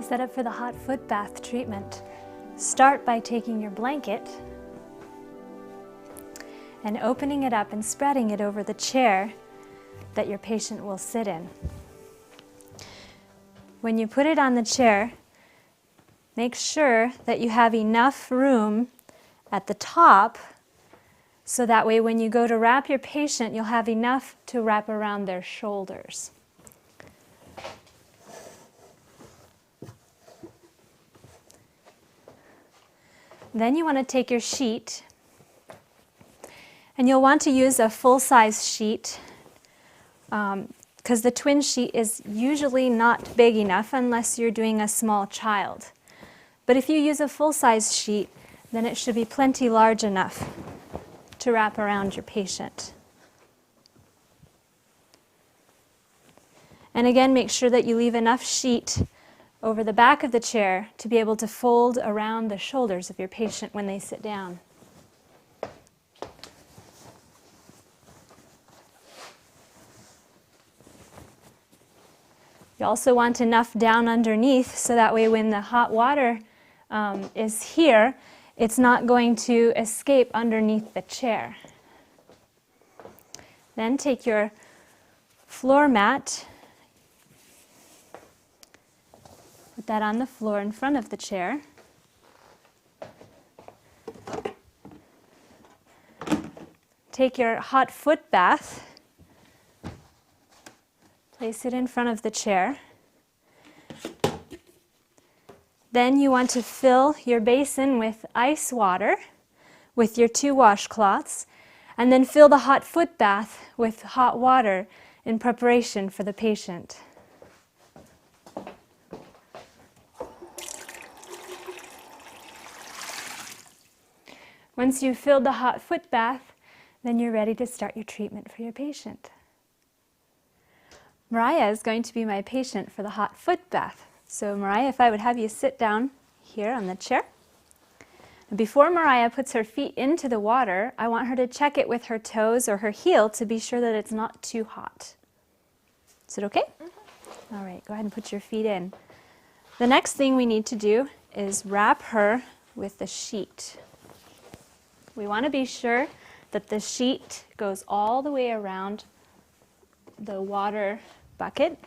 Set up for the hot foot bath treatment. Start by taking your blanket and opening it up and spreading it over the chair that your patient will sit in. When you put it on the chair, make sure that you have enough room at the top so that way when you go to wrap your patient, you'll have enough to wrap around their shoulders. Then you want to take your sheet, and you'll want to use a full-size sheet because the twin sheet is usually not big enough unless you're doing a small child. But if you use a full-size sheet, then it should be plenty large enough to wrap around your patient. And again, make sure that you leave enough sheet over the back of the chair to be able to fold around the shoulders of your patient when they sit down. You also want enough down underneath so that way when the hot water is here, it's not going to escape underneath the chair. Then take your floor mat, put that on the floor in front of the chair. Take your hot foot bath, place it in front of the chair. Then you want to fill your basin with ice water with your 2 washcloths, and then fill the hot foot bath with hot water in preparation for the patient. Once you've filled the hot foot bath, then you're ready to start your treatment for your patient. Mariah is going to be my patient for the hot foot bath. So Mariah, if I would have you sit down here on the chair. And before Mariah puts her feet into the water, I want her to check it with her toes or her heel to be sure that it's not too hot. Is it okay? Mm-hmm. All right, go ahead and put your feet in. The next thing we need to do is wrap her with the sheet. We want to be sure that the sheet goes all the way around the water bucket.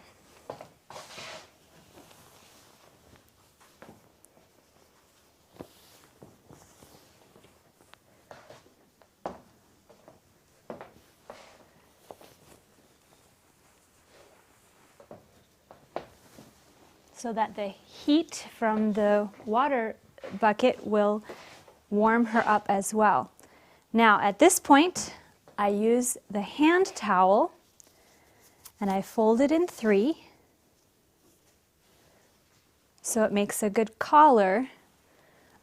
So that the heat from the water bucket will warm her up as well. Now at this point, I use the hand towel and I fold it in 3 so it makes a good collar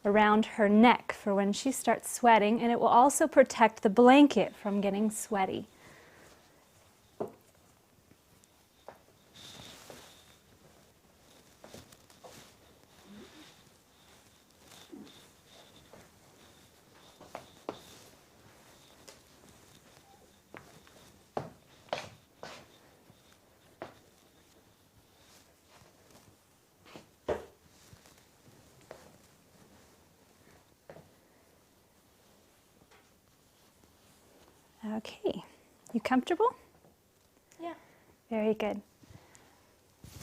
around her neck for when she starts sweating, and it will also protect the blanket from getting sweaty. Okay, you comfortable? Yeah. Very good.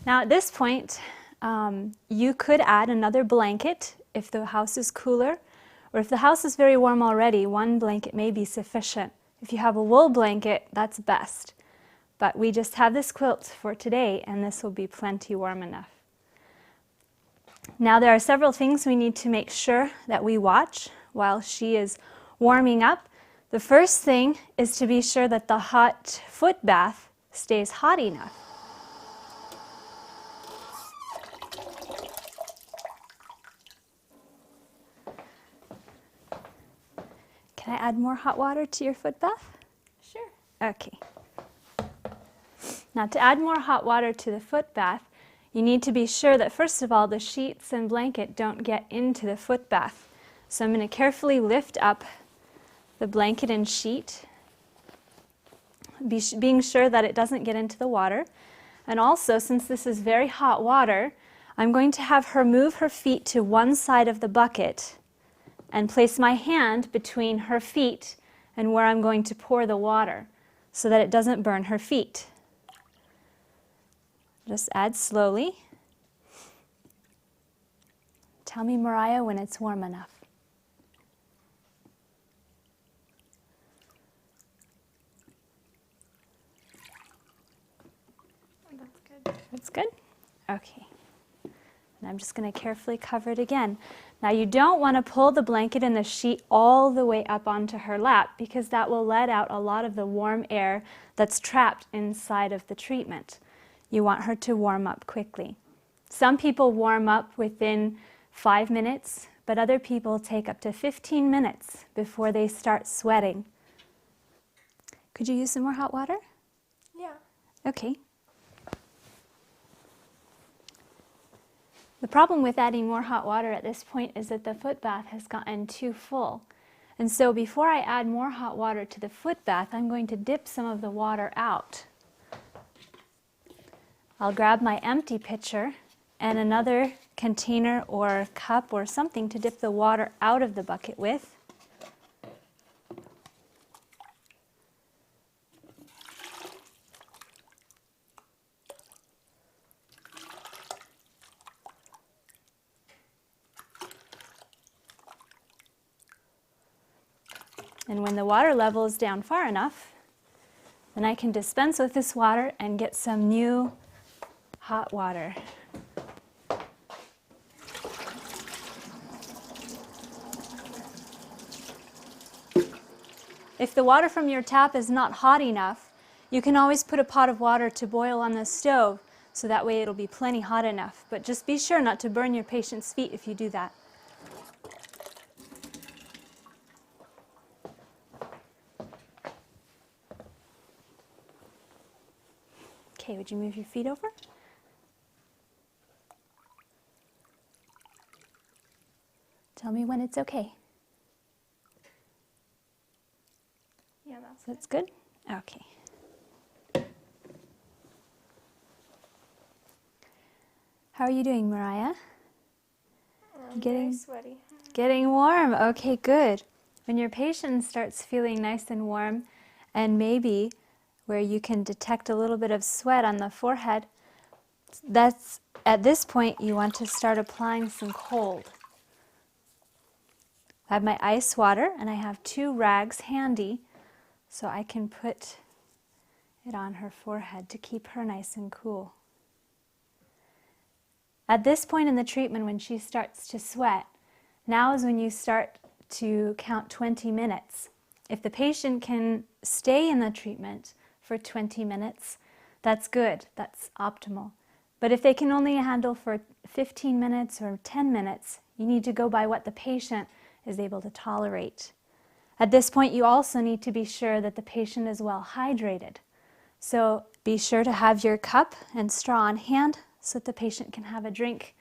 Now at this point, you could add another blanket if the house is cooler, or if the house is very warm already, 1 blanket may be sufficient. If you have a wool blanket, that's best. But we just have this quilt for today, and this will be plenty warm enough. Now there are several things we need to make sure that we watch while she is warming up. The first thing is to be sure that the hot foot bath stays hot enough. Can I add more hot water to your foot bath? Sure. Okay. Now to add more hot water to the foot bath, you need to be sure that first of all the sheets and blanket don't get into the foot bath. So I'm going to carefully lift up the blanket and sheet, being sure that it doesn't get into the water. And also, since this is very hot water, I'm going to have her move her feet to one side of the bucket and place my hand between her feet and where I'm going to pour the water so that it doesn't burn her feet. Just add slowly. Tell me, Mariah, when it's warm enough. That's good. That's good? Okay. And I'm just going to carefully cover it again. Now you don't want to pull the blanket and the sheet all the way up onto her lap because that will let out a lot of the warm air that's trapped inside of the treatment. You want her to warm up quickly. Some people warm up within 5 minutes, but other people take up to 15 minutes before they start sweating. Could you use some more hot water? Yeah. Okay. The problem with adding more hot water at this point is that the foot bath has gotten too full. And so before I add more hot water to the foot bath, I'm going to dip some of the water out. I'll grab my empty pitcher and another container or cup or something to dip the water out of the bucket with. And when the water level is down far enough, then I can dispense with this water and get some new hot water. If the water from your tap is not hot enough, you can always put a pot of water to boil on the stove, so that way it'll be plenty hot enough. But just be sure not to burn your patient's feet if you do that. Okay, would you move your feet over? Tell me when it's okay. Yeah, That's good? Okay. How are you doing, Mariah? I'm very sweaty. Getting warm. Okay, good. When your patient starts feeling nice and warm, and maybe where you can detect a little bit of sweat on the forehead, that's at this point you want to start applying some cold. I have my ice water and I have 2 rags handy so I can put it on her forehead to keep her nice and cool. At this point in the treatment, when she starts to sweat, now is when you start to count 20 minutes. If the patient can stay in the treatment for 20 minutes, that's good, that's optimal. But if they can only handle for 15 minutes or 10 minutes, you need to go by what the patient is able to tolerate. At this point, you also need to be sure that the patient is well hydrated. So be sure to have your cup and straw on hand so that the patient can have a drink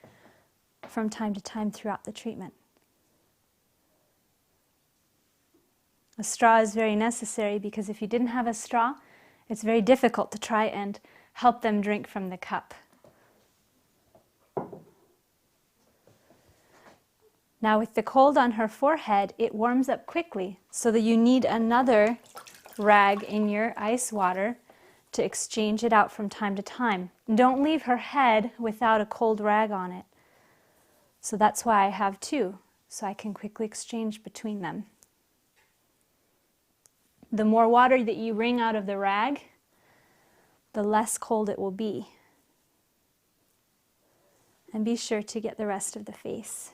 from time to time throughout the treatment. A straw is very necessary because if you didn't have a straw, it's very difficult to try and help them drink from the cup. Now with the cold on her forehead, it warms up quickly so that you need another rag in your ice water to exchange it out from time to time. Don't leave her head without a cold rag on it. So that's why I have 2, so I can quickly exchange between them. The more water that you wring out of the rag, the less cold it will be. And be sure to get the rest of the face.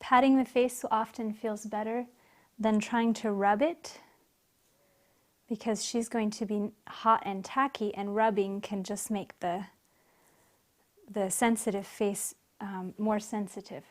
Patting the face often feels better than trying to rub it, because she's going to be hot and tacky, and rubbing can just make the sensitive face more sensitive.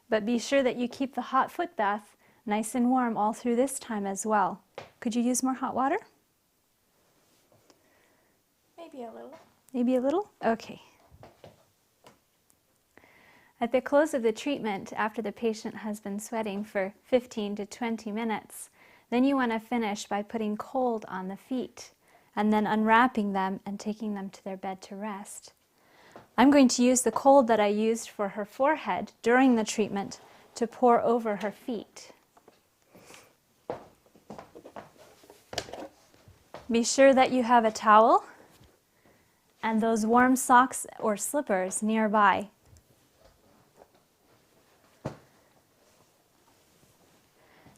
But be sure that you keep the hot foot bath nice and warm all through this time as well. Could you use more hot water? Maybe a little. Maybe a little? Okay. At the close of the treatment, after the patient has been sweating for 15 to 20 minutes, then you want to finish by putting cold on the feet and then unwrapping them and taking them to their bed to rest. I'm going to use the cold that I used for her forehead during the treatment to pour over her feet. Be sure that you have a towel and those warm socks or slippers nearby.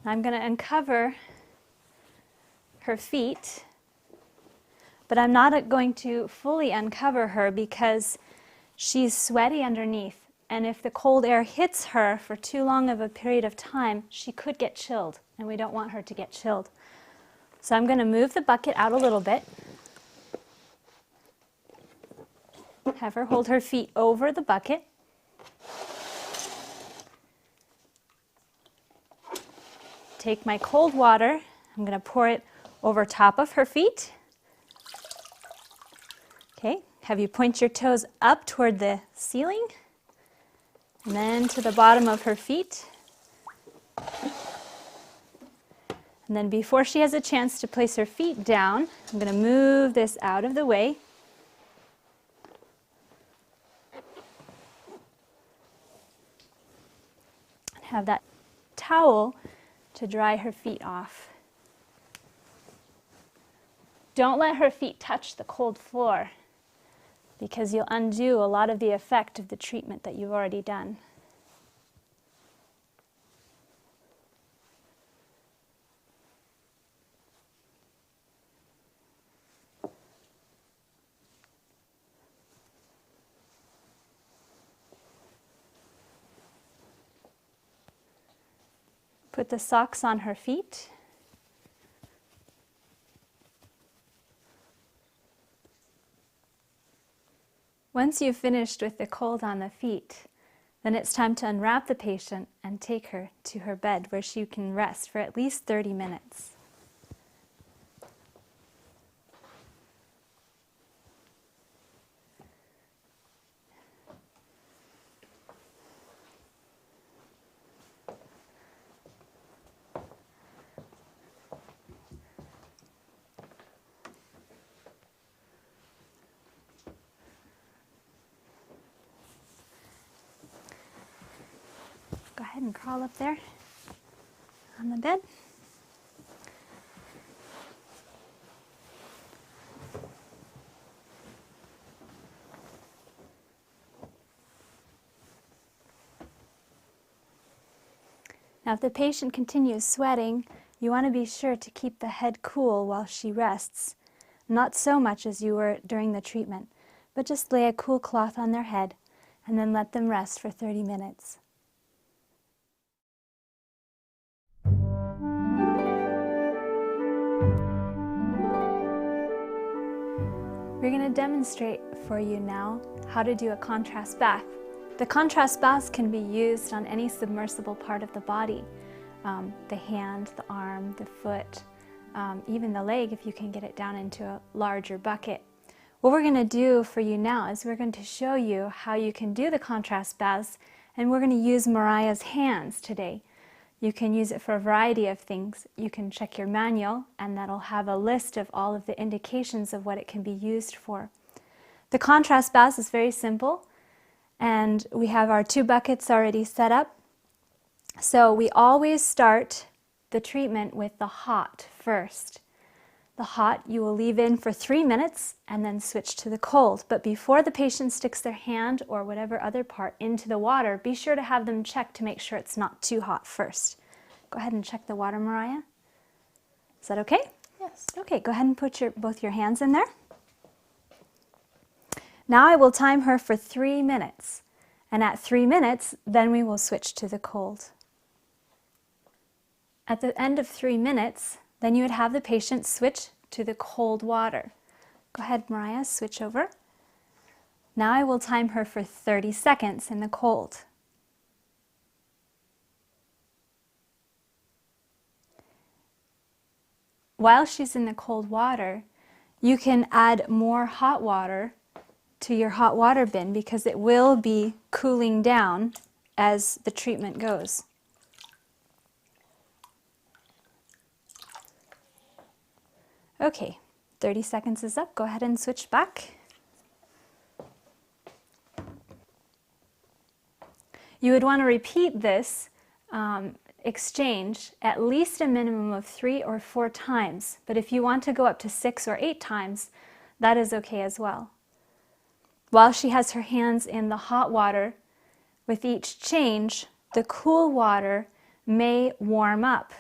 I'm going to uncover her feet, but I'm not going to fully uncover her because she's sweaty underneath, and if the cold air hits her for too long of a period of time, she could get chilled, and we don't want her to get chilled. So I'm going to move the bucket out a little bit, have her hold her feet over the bucket, take my cold water, I'm going to pour it over top of her feet. Okay, have you point your toes up toward the ceiling and then to the bottom of her feet. And then before she has a chance to place her feet down, I'm going to move this out of the way. And have that towel to dry her feet off. Don't let her feet touch the cold floor because you'll undo a lot of the effect of the treatment that you've already done. Put the socks on her feet. Once you've finished with the cold on the feet, then it's time to unwrap the patient and take her to her bed where she can rest for at least 30 minutes. Go ahead and crawl up there on the bed. Now, if the patient continues sweating, you want to be sure to keep the head cool while she rests. Not so much as you were during the treatment, but just lay a cool cloth on their head and then let them rest for 30 minutes. We're going to demonstrate for you now how to do a contrast bath. The contrast baths can be used on any submersible part of the body, the hand, the arm, the foot, even the leg if you can get it down into a larger bucket. What we're going to do for you now is we're going to show you how you can do the contrast baths, and we're going to use Mariah's hands today. You can use it for a variety of things. You can check your manual, and that'll have a list of all of the indications of what it can be used for. The contrast bath is very simple, and we have our 2 buckets already set up. So we always start the treatment with the hot first. The hot you will leave in for 3 minutes and then switch to the cold. But before the patient sticks their hand or whatever other part into the water, be sure to have them check to make sure it's not too hot first. Go ahead and check the water, Mariah. Is that okay? Yes. Okay, go ahead and put both your hands in there. Now I will time her for 3 minutes. And at 3 minutes, then we will switch to the cold. At the end of 3 minutes, then you would have the patient switch to the cold water. Go ahead, Mariah, switch over. Now I will time her for 30 seconds in the cold. while she's in the cold water, you can add more hot water to your hot water bin because it will be cooling down as the treatment goes. Okay, 30 seconds is up. Go ahead and switch back. You would want to repeat this exchange at least a minimum of 3 or 4 times, but if you want to go up to 6 or 8 times, that is okay as well. While she has her hands in the hot water, with each change, the cool water may warm up.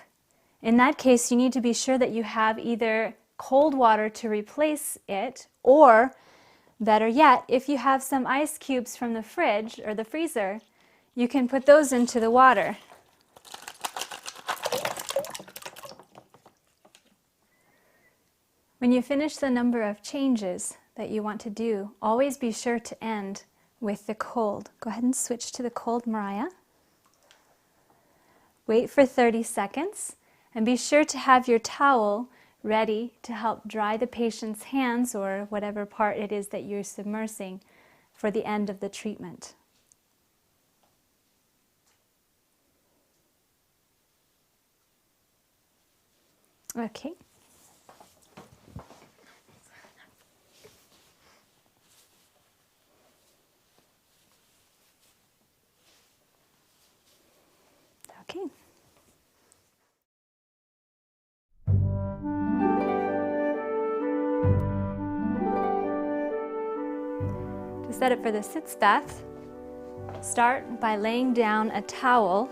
In that case, you need to be sure that you have either cold water to replace it, or better yet, if you have some ice cubes from the fridge or the freezer, you can put those into the water. When you finish the number of changes that you want to do, always be sure to end with the cold. Go ahead and switch to the cold, Mariah. Wait for 30 seconds and be sure to have your towel ready to help dry the patient's hands or whatever part it is that you're submersing for the end of the treatment. Okay. Okay. To set up for the sitz bath, start by laying down a towel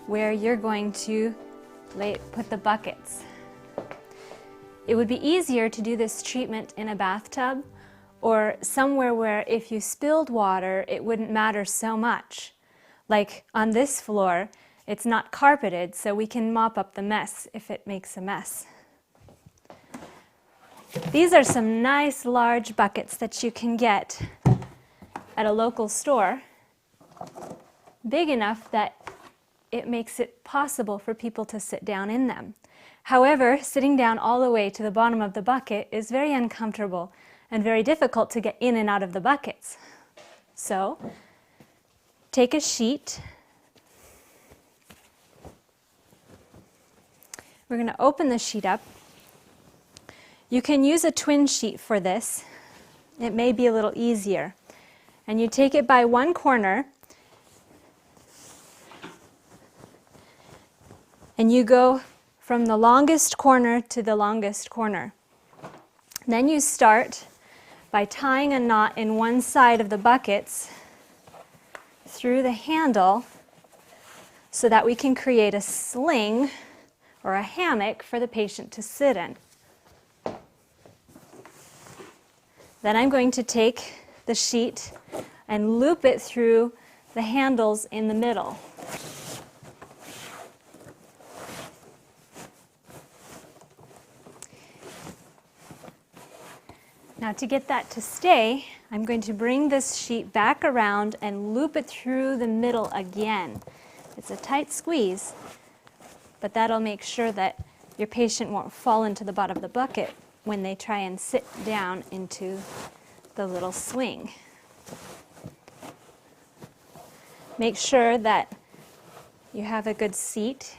where you're going to put the buckets. It would be easier to do this treatment in a bathtub or somewhere where if you spilled water, it wouldn't matter so much. Like on this floor, it's not carpeted, so we can mop up the mess if it makes a mess. These are some nice large buckets that you can get at a local store, big enough that it makes it possible for people to sit down in them. However, sitting down all the way to the bottom of the bucket is very uncomfortable and very difficult to get in and out of the buckets. So, take a sheet. We're going to open the sheet up. You can use a twin sheet for this. It may be a little easier. And you take it by one corner and you go from the longest corner to the longest corner. Then you start by tying a knot in one side of the buckets through the handle so that we can create a sling or a hammock for the patient to sit in. Then I'm going to take the sheet and loop it through the handles in the middle. Now to get that to stay, I'm going to bring this sheet back around and loop it through the middle again. It's a tight squeeze, but that'll make sure that your patient won't fall into the bottom of the bucket when they try and sit down into the little swing. Make sure that you have a good seat.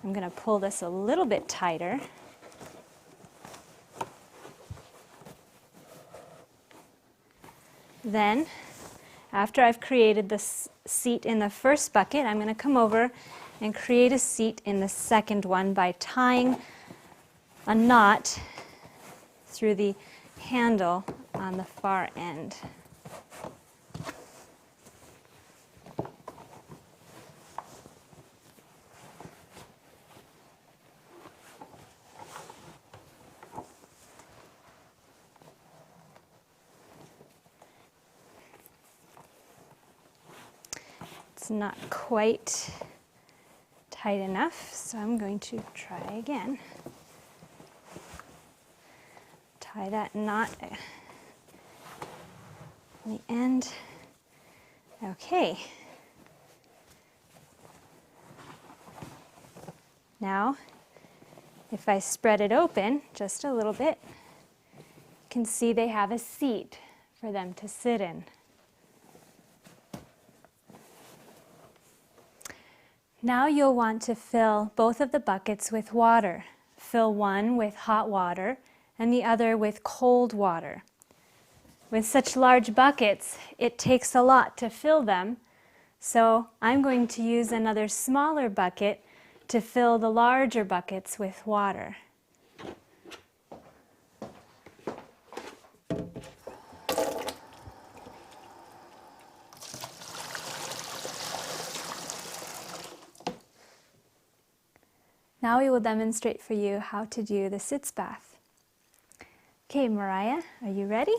I'm going to pull this a little bit tighter. Then, after I've created this seat in the first bucket, I'm going to come over and create a seat in the second one by tying a knot through the handle on the far end. It's not quite tight enough, so I'm going to try again. Tie that knot at the end. Okay. Now, If I spread it open just a little bit, you can see they have a seat for them to sit in. Now you'll want to fill both of the buckets with water. Fill one with hot water and the other with cold water. With such large buckets, it takes a lot to fill them, so I'm going to use another smaller bucket to fill the larger buckets with water. Now we will demonstrate for you how to do the sitz bath. Okay, Mariah, are you ready?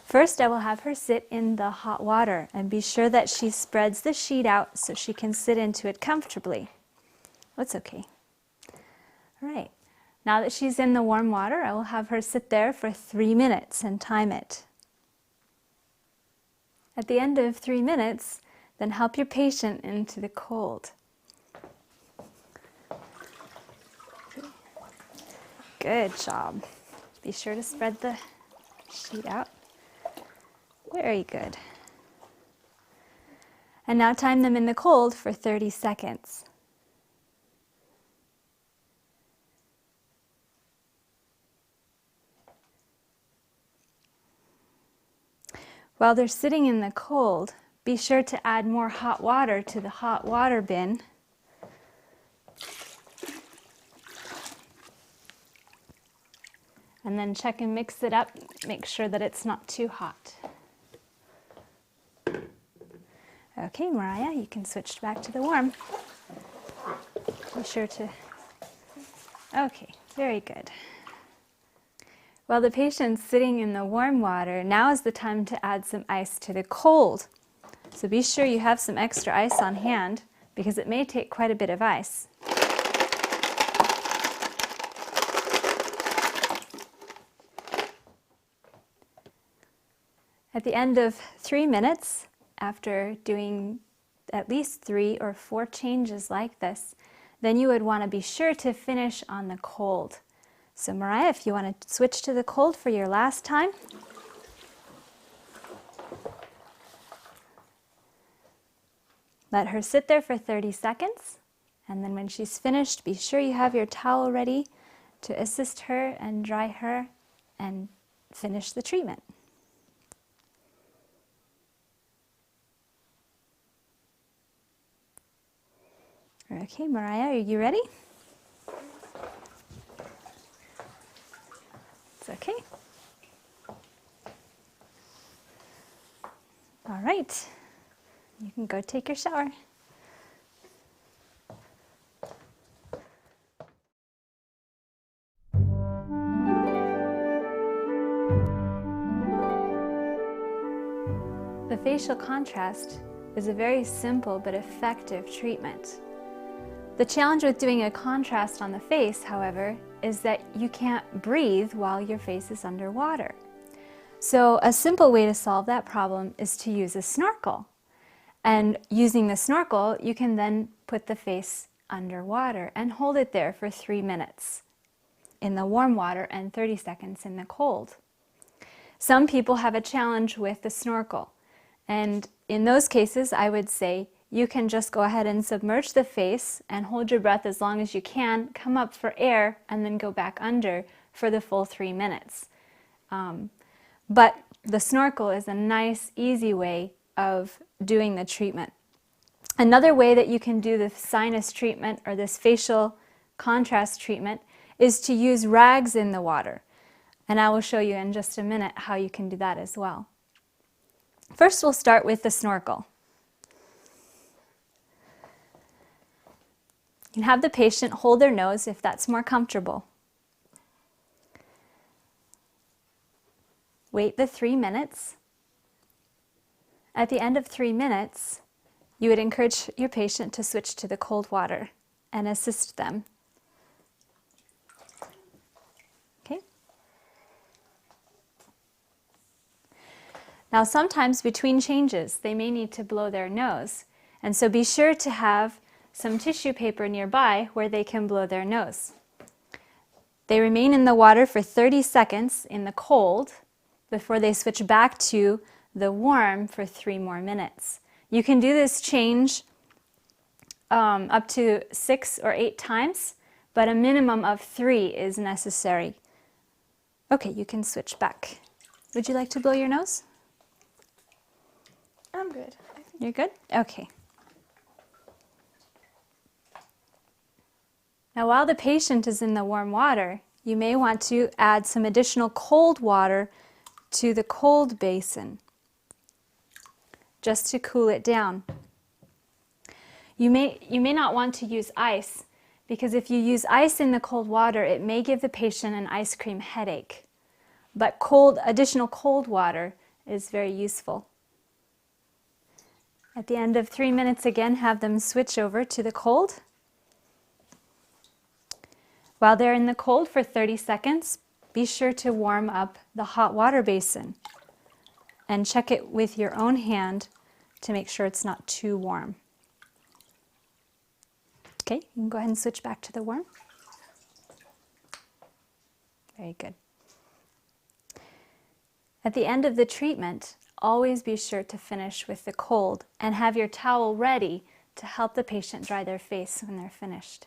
First, I will have her sit in the hot water and be sure that she spreads the sheet out so she can sit into it comfortably. That's okay. All right, now that she's in the warm water, I will have her sit there for 3 minutes and time it. At the end of 3 minutes, then help your patient into the cold. Good job. Be sure to spread the sheet out. Very good. And now time them in the cold for 30 seconds. While they're sitting in the cold, be sure to add more hot water to the hot water bin. And then check and mix it up, make sure that it's not too hot. Okay, Mariah, you can switch back to the warm. Be sure to, okay, very good. While the patient's sitting in the warm water, now is the time to add some ice to the cold. So be sure you have some extra ice on hand because it may take quite a bit of ice. At the end of 3 minutes, after doing at least 3 or 4 changes like this, then you would want to be sure to finish on the cold. So Mariah, if you want to switch to the cold for your last time. Let her sit there for 30 seconds, and then when she's finished, be sure you have your towel ready to assist her and dry her and finish the treatment. Okay, Mariah, are you ready? It's okay. All right, you can go take your shower. The facial contrast is a very simple but effective treatment. The challenge with doing a contrast on the face, however, is that you can't breathe while your face is underwater. So a simple way to solve that problem is to use a snorkel. And using the snorkel, you can then put the face underwater and hold it there for 3 minutes in the warm water and 30 seconds in the cold. Some people have a challenge with the snorkel. And in those cases, I would say, you can just go ahead and submerge the face and hold your breath as long as you can, come up for air, and then go back under for the full 3 minutes. But the snorkel is a nice, easy way of doing the treatment. Another way that you can do the sinus treatment or this facial contrast treatment is to use rags in the water. And I will show you in just a minute how you can do that as well. First, we'll start with the snorkel. You can have the patient hold their nose if that's more comfortable. Wait the 3 minutes. At the end of 3 minutes, you would encourage your patient to switch to the cold water and assist them. Okay? Now sometimes between changes, they may need to blow their nose. And so be sure to have some tissue paper nearby where they can blow their nose. They remain in the water for 30 seconds in the cold before they switch back to the warm for 3 more minutes. You can do this change up to 6 or 8 times, but a minimum of 3 is necessary. Okay, you can switch back. Would you like to blow your nose? I'm good. You're good? Okay. Now, while the patient is in the warm water, you may want to add some additional cold water to the cold basin, just to cool it down. You may not want to use ice, because if you use ice in the cold water, it may give the patient an ice cream headache. But additional cold water is very useful. At the end of 3 minutes, again, have them switch over to the cold. While they're in the cold for 30 seconds, be sure to warm up the hot water basin and check it with your own hand to make sure it's not too warm. Okay, you can go ahead and switch back to the warm. Very good. At the end of the treatment, always be sure to finish with the cold and have your towel ready to help the patient dry their face when they're finished.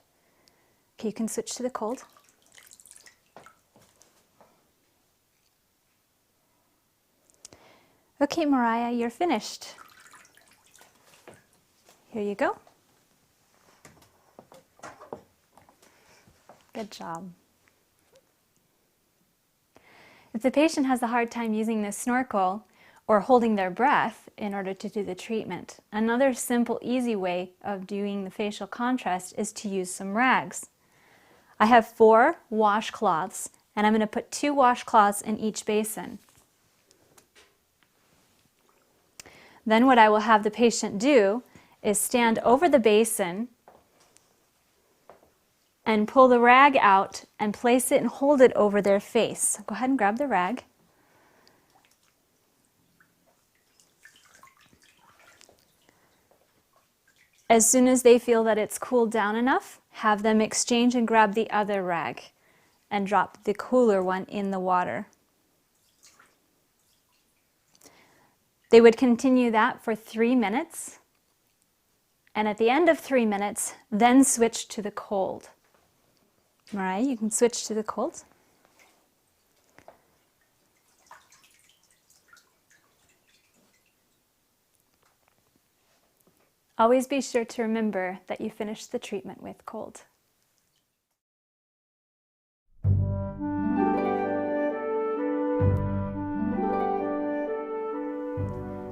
Okay, you can switch to the cold. Okay, Mariah, you're finished. Here you go. Good job. If the patient has a hard time using the snorkel or holding their breath in order to do the treatment, another simple, easy way of doing the facial contrast is to use some rags. I have 4 washcloths, and I'm going to put 2 washcloths in each basin. Then what I will have the patient do is stand over the basin and pull the rag out and place it and hold it over their face. Go ahead and grab the rag. As soon as they feel that it's cooled down enough, have them exchange and grab the other rag and drop the cooler one in the water. They would continue that for 3 minutes, and at the end of 3 minutes, then switch to the cold. Mariah, you can switch to the cold. Always be sure to remember that you finish the treatment with cold.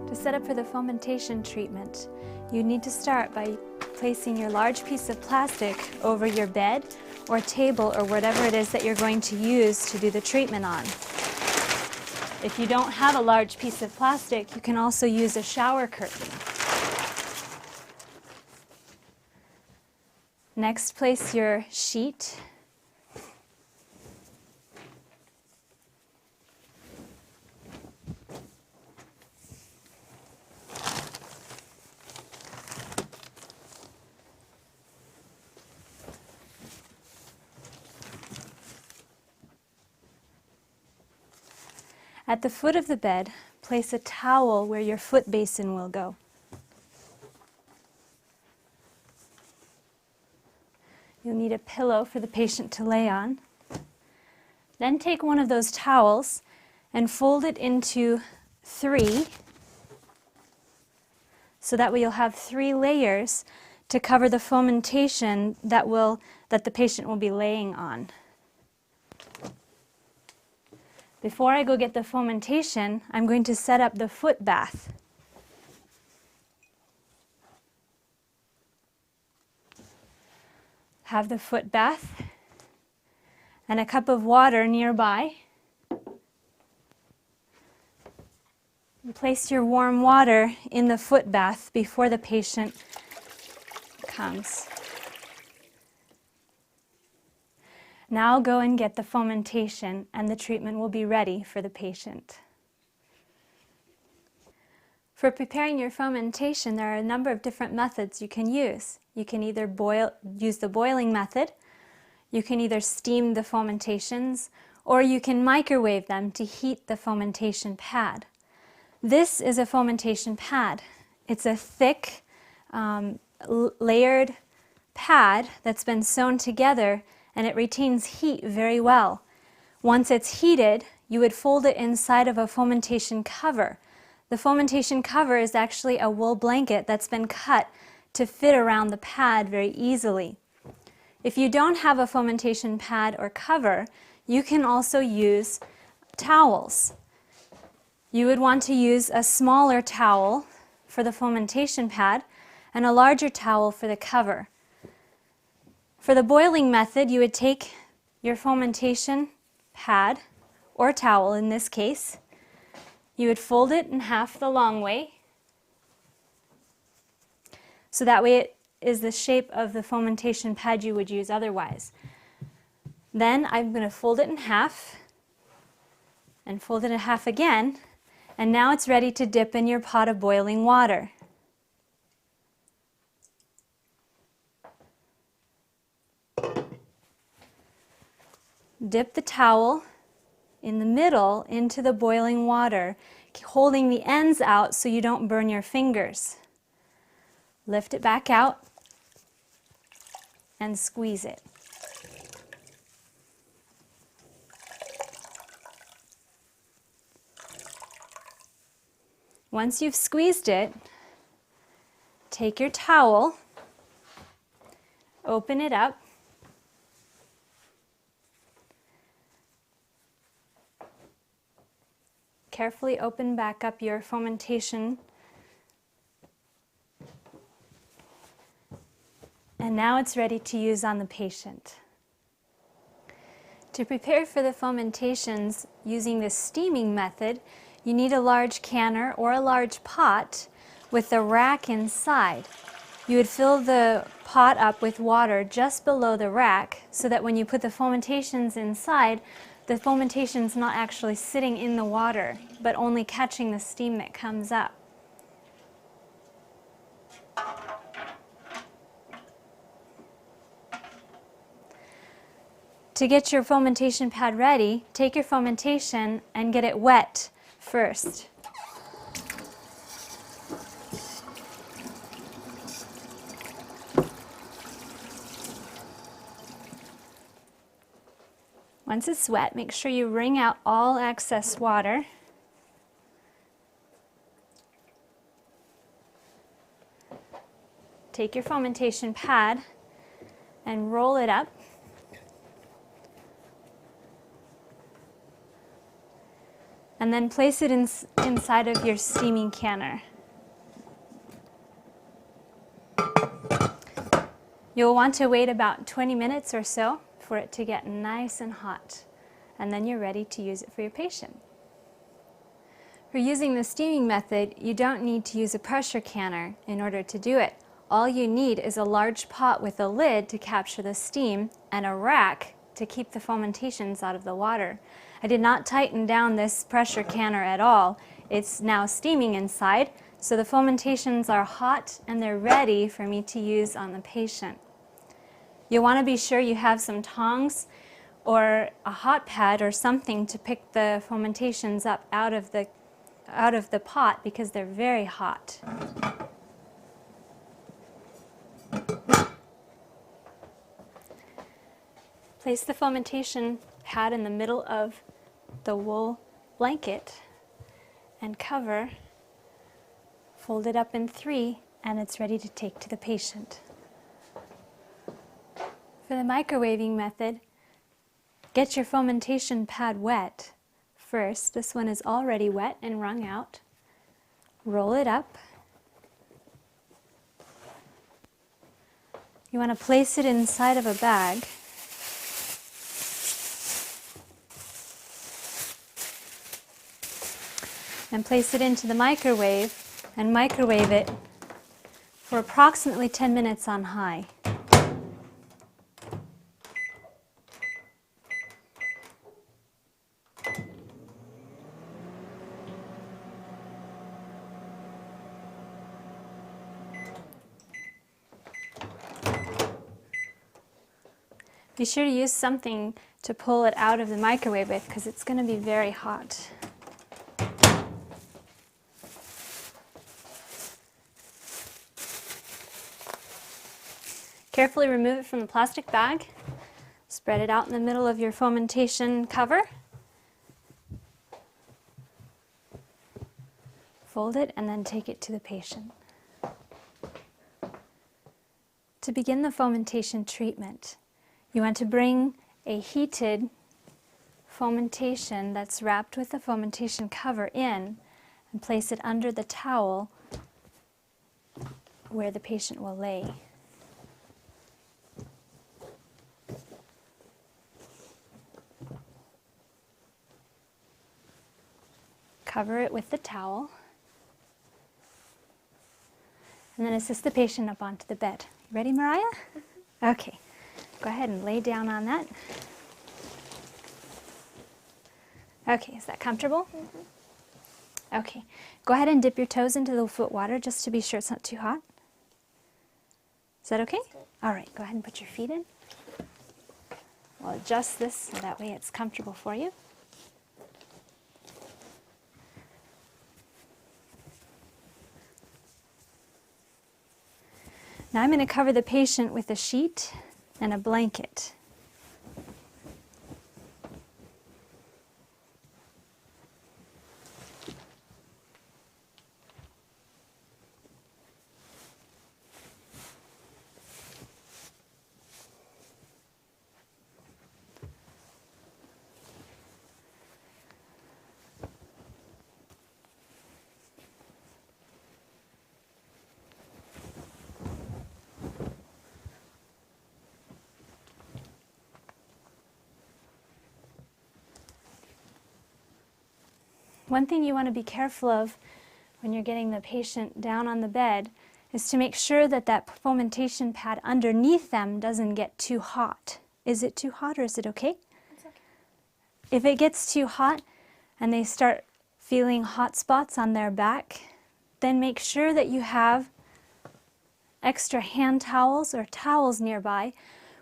To set up for the fomentation treatment, you need to start by placing your large piece of plastic over your bed or table or whatever it is that you're going to use to do the treatment on. If you don't have a large piece of plastic, you can also use a shower curtain. Next, place your sheet at the foot of the bed. Place a towel where your foot basin will go. You'll need a pillow for the patient to lay on. Then take one of those towels and fold it into 3, so that way you'll have 3 layers to cover the fomentation that the patient will be laying on. Before I go get the fomentation, I'm going to set up the foot bath. Have the foot bath and a cup of water nearby. And place your warm water in the foot bath before the patient comes. Now go and get the fomentation, and the treatment will be ready for the patient. For preparing your fomentation, there are a number of different methods you can use. You can either use the boiling method, you can either steam the fomentations, or you can microwave them to heat the fomentation pad. This is a fomentation pad. It's a thick, layered pad that's been sewn together, and it retains heat very well. Once it's heated, you would fold it inside of a fomentation cover. The fomentation cover is actually a wool blanket that's been cut to fit around the pad very easily. If you don't have a fomentation pad or cover, you can also use towels. You would want to use a smaller towel for the fomentation pad and a larger towel for the cover. For the boiling method, you would take your fomentation pad, or towel in this case. You would fold it in half the long way, so that way it is the shape of the fomentation pad you would use otherwise. Then I'm going to fold it in half, and fold it in half again, and now it's ready to dip in your pot of boiling water. Dip the towel in the middle into the boiling water, holding the ends out so you don't burn your fingers. Lift it back out and squeeze it. Once you've squeezed it, take your towel, open it up, carefully open back up your fomentation, and now it's ready to use on the patient. To prepare for the fomentations using the steaming method, you need a large canner or a large pot with a rack inside. You would fill the pot up with water just below the rack so that when you put the fomentations inside, the fomentation's not actually sitting in the water, but only catching the steam that comes up. To get your fomentation pad ready, take your fomentation and get it wet first. Once it's wet, make sure you wring out all excess water. Take your fomentation pad and roll it up. And then place it inside of your steaming canner. You'll want to wait about 20 minutes or so for it to get nice and hot, and then you're ready to use it for your patient. For using the steaming method, you don't need to use a pressure canner in order to do it. All you need is a large pot with a lid to capture the steam and a rack to keep the fomentations out of the water. I did not tighten down this pressure canner at all. It's now steaming inside, so the fomentations are hot and they're ready for me to use on the patient. You'll want to be sure you have some tongs or a hot pad or something to pick the fomentations up out of the pot because they're very hot. Place the fomentation pad in the middle of the wool blanket and cover, fold it up in 3, and it's ready to take to the patient. For the microwaving method, get your fomentation pad wet first. This one is already wet and wrung out. Roll it up. You want to place it inside of a bag. And place it into the microwave and microwave it for approximately 10 minutes on high. Be sure to use something to pull it out of the microwave with because it's going to be very hot. Carefully remove it from the plastic bag. Spread it out in the middle of your fomentation cover. Fold it and then take it to the patient. To begin the fomentation treatment, you want to bring a heated fomentation that's wrapped with the fomentation cover in and place it under the towel where the patient will lay. Cover it with the towel and then assist the patient up onto the bed. Ready, Mariah? Okay, go ahead and lay down on that. Okay, is that comfortable? Okay, go ahead and dip your toes into the foot water just to be sure it's not too hot. Is that okay? All right, go ahead and put your feet in. We'll adjust this so that way it's comfortable for you. Now I'm going to cover the patient with a sheet and a blanket. One thing you want to be careful of when you're getting the patient down on the bed is to make sure that that fomentation pad underneath them doesn't get too hot. Is it too hot or is it okay? It's okay. If it gets too hot and they start feeling hot spots on their back, then make sure that you have extra hand towels or towels nearby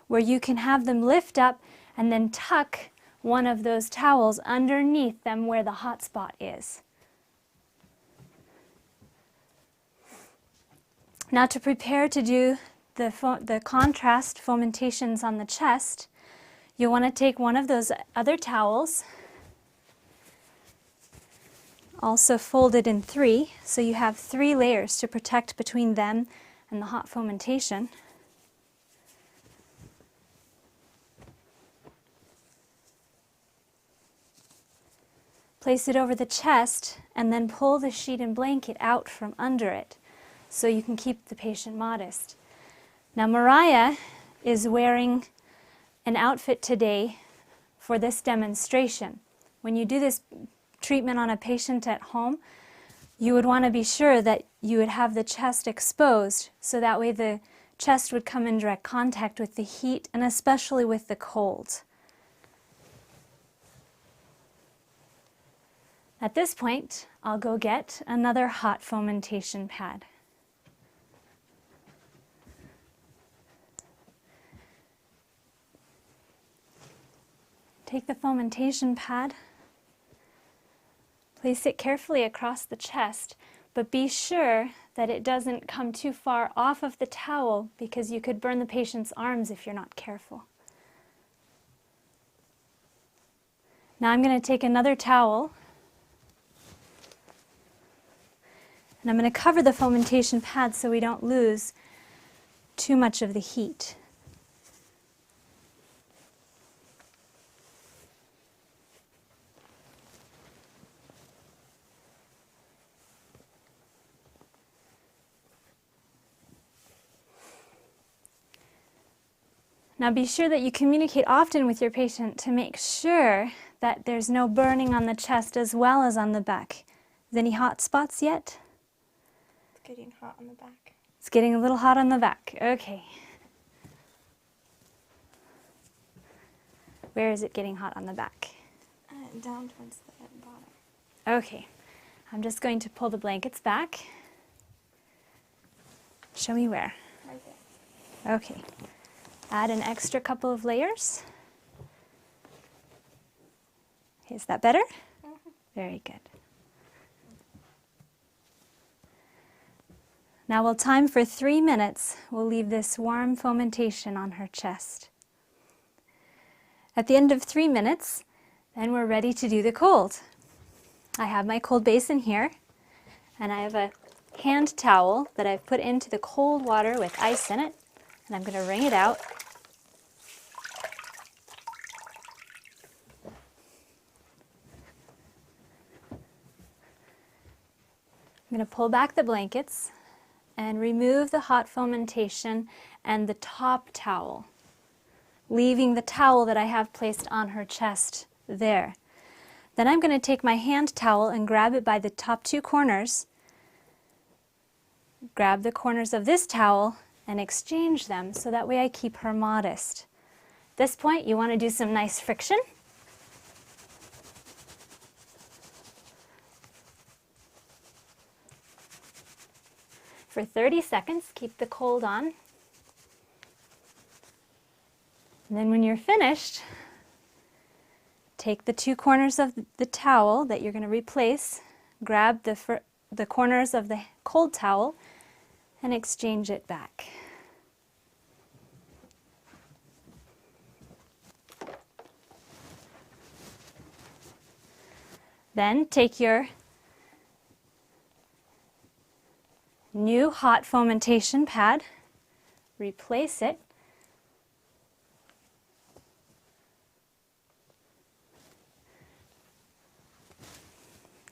where you can have them lift up and then tuck one of those towels underneath them where the hot spot is. Now to prepare to do the contrast fomentations on the chest, you'll want to take one of those other towels, also folded in 3, so you have 3 layers to protect between them and the hot fomentation. Place it over the chest and then pull the sheet and blanket out from under it so you can keep the patient modest. Now Mariah is wearing an outfit today for this demonstration. When you do this treatment on a patient at home, you would want to be sure that you would have the chest exposed so that way the chest would come in direct contact with the heat and especially with the cold. At this point, I'll go get another hot fomentation pad. Take the fomentation pad, place it carefully across the chest, but be sure that it doesn't come too far off of the towel because you could burn the patient's arms if you're not careful. Now I'm going to take another towel and I'm going to cover the fomentation pad so we don't lose too much of the heat. Now be sure that you communicate often with your patient to make sure that there's no burning on the chest as well as on the back. Is any hot spots yet? It's getting hot on the back. It's getting a little hot on the back. Okay. Where is it getting hot on the back? Down towards the bottom. Okay. I'm just going to pull the blankets back. Show me where. Right there. Okay. Add an extra couple of layers. Okay, is that better? Very good. Now we'll time for 3 minutes. We'll leave this warm fomentation on her chest. At the end of 3 minutes, then we're ready to do the cold. I have my cold basin here, and I have a hand towel that I've put into the cold water with ice in it, and I'm going to wring it out. I'm going to pull back the blankets and remove the hot fomentation and the top towel, leaving the towel that I have placed on her chest there. Then I'm going to take my hand towel and grab it by the top 2 corners, grab the corners of this towel and exchange them so that way I keep her modest. At this point, you want to do some nice friction. For 30 seconds, keep the cold on. And then when you're finished, take the 2 corners of the towel that you're going to replace, grab the corners of the cold towel, and exchange it back. Then take your new hot fomentation pad, replace it,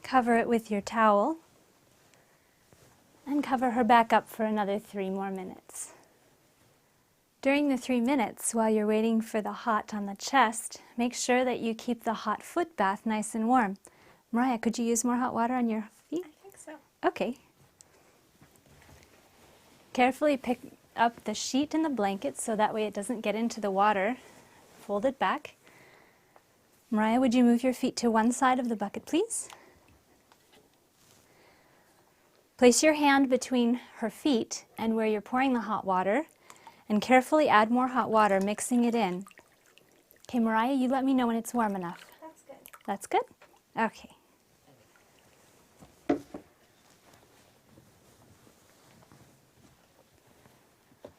cover it with your towel, and cover her back up for another 3 more minutes. During the 3 minutes, while you're waiting for the hot on the chest, make sure that you keep the hot foot bath nice and warm. Mariah, could you use more hot water on your feet? I think so. Okay. Carefully pick up the sheet and the blanket so that way it doesn't get into the water. Fold it back. Mariah, would you move your feet to one side of the bucket, please? Place your hand between her feet and where you're pouring the hot water, and carefully add more hot water, mixing it in. Okay, Mariah, you let me know when it's warm enough. That's good. That's good? Okay.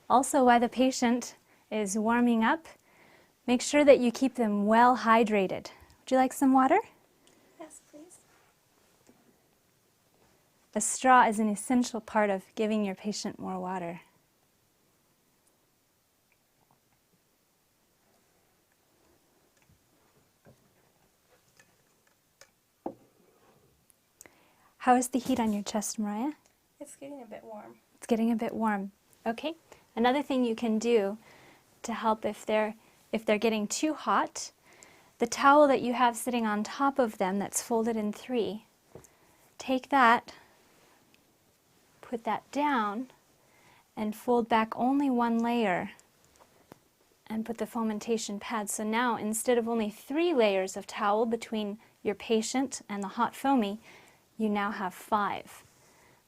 Also, while the patient is warming up, make sure that you keep them well hydrated. Would you like some water? Yes, please. A straw is an essential part of giving your patient more water. How is the heat on your chest, Mariah? It's getting a bit warm. It's getting a bit warm. Okay. Another thing you can do to help if they're getting too hot, the towel that you have sitting on top of them that's folded in 3, take that, put that down, and fold back only 1 layer and put the fomentation pad. So now instead of only 3 layers of towel between your patient and the hot foamy, you now have 5,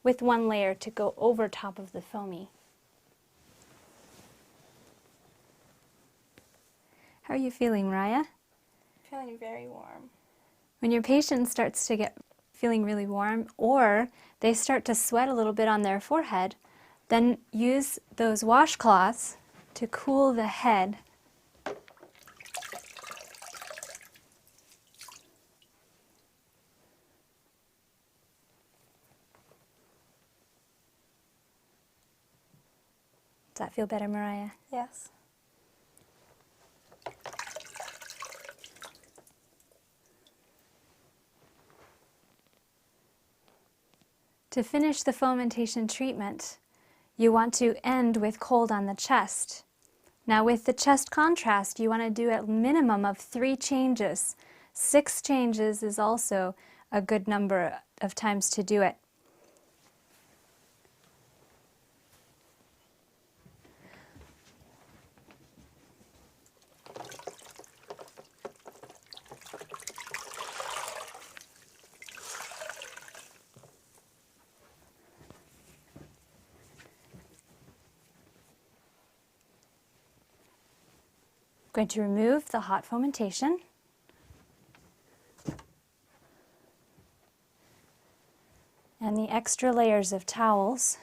with 1 layer to go over top of the foamy. How are you feeling, Mariah? Feeling very warm. When your patient starts to get feeling really warm, or they start to sweat a little bit on their forehead, then use those washcloths to cool the head. Does that feel better, Mariah? Yes. To finish the fomentation treatment, you want to end with cold on the chest. Now with the chest contrast, you want to do a minimum of 3 changes. 6 changes is also a good number of times to do it. going to remove the hot fomentation. And the extra layers of towels.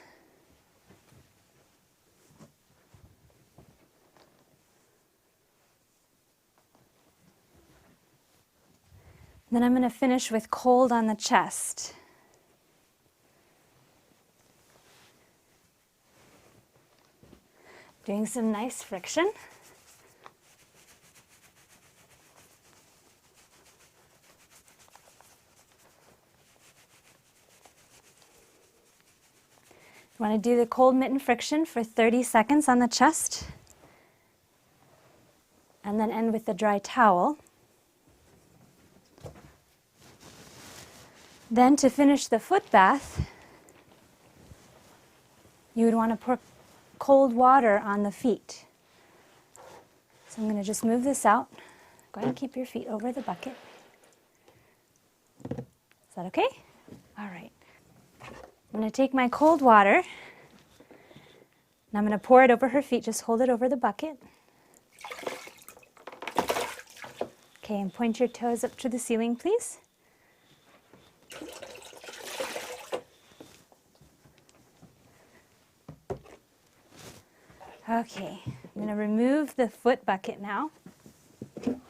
Then I'm going to finish with cold on the chest. Doing some nice friction. You want to do the cold mitten friction for 30 seconds on the chest, and then end with the dry towel. Then to finish the foot bath, you would want to pour cold water on the feet. So I'm going to just move this out. Go ahead and keep your feet over the bucket. Is that okay? All right. I'm going to take my cold water, and I'm going to pour it over her feet. Just hold it over the bucket. Okay, and point your toes up to the ceiling, please. Okay, I'm going to remove the foot bucket now. And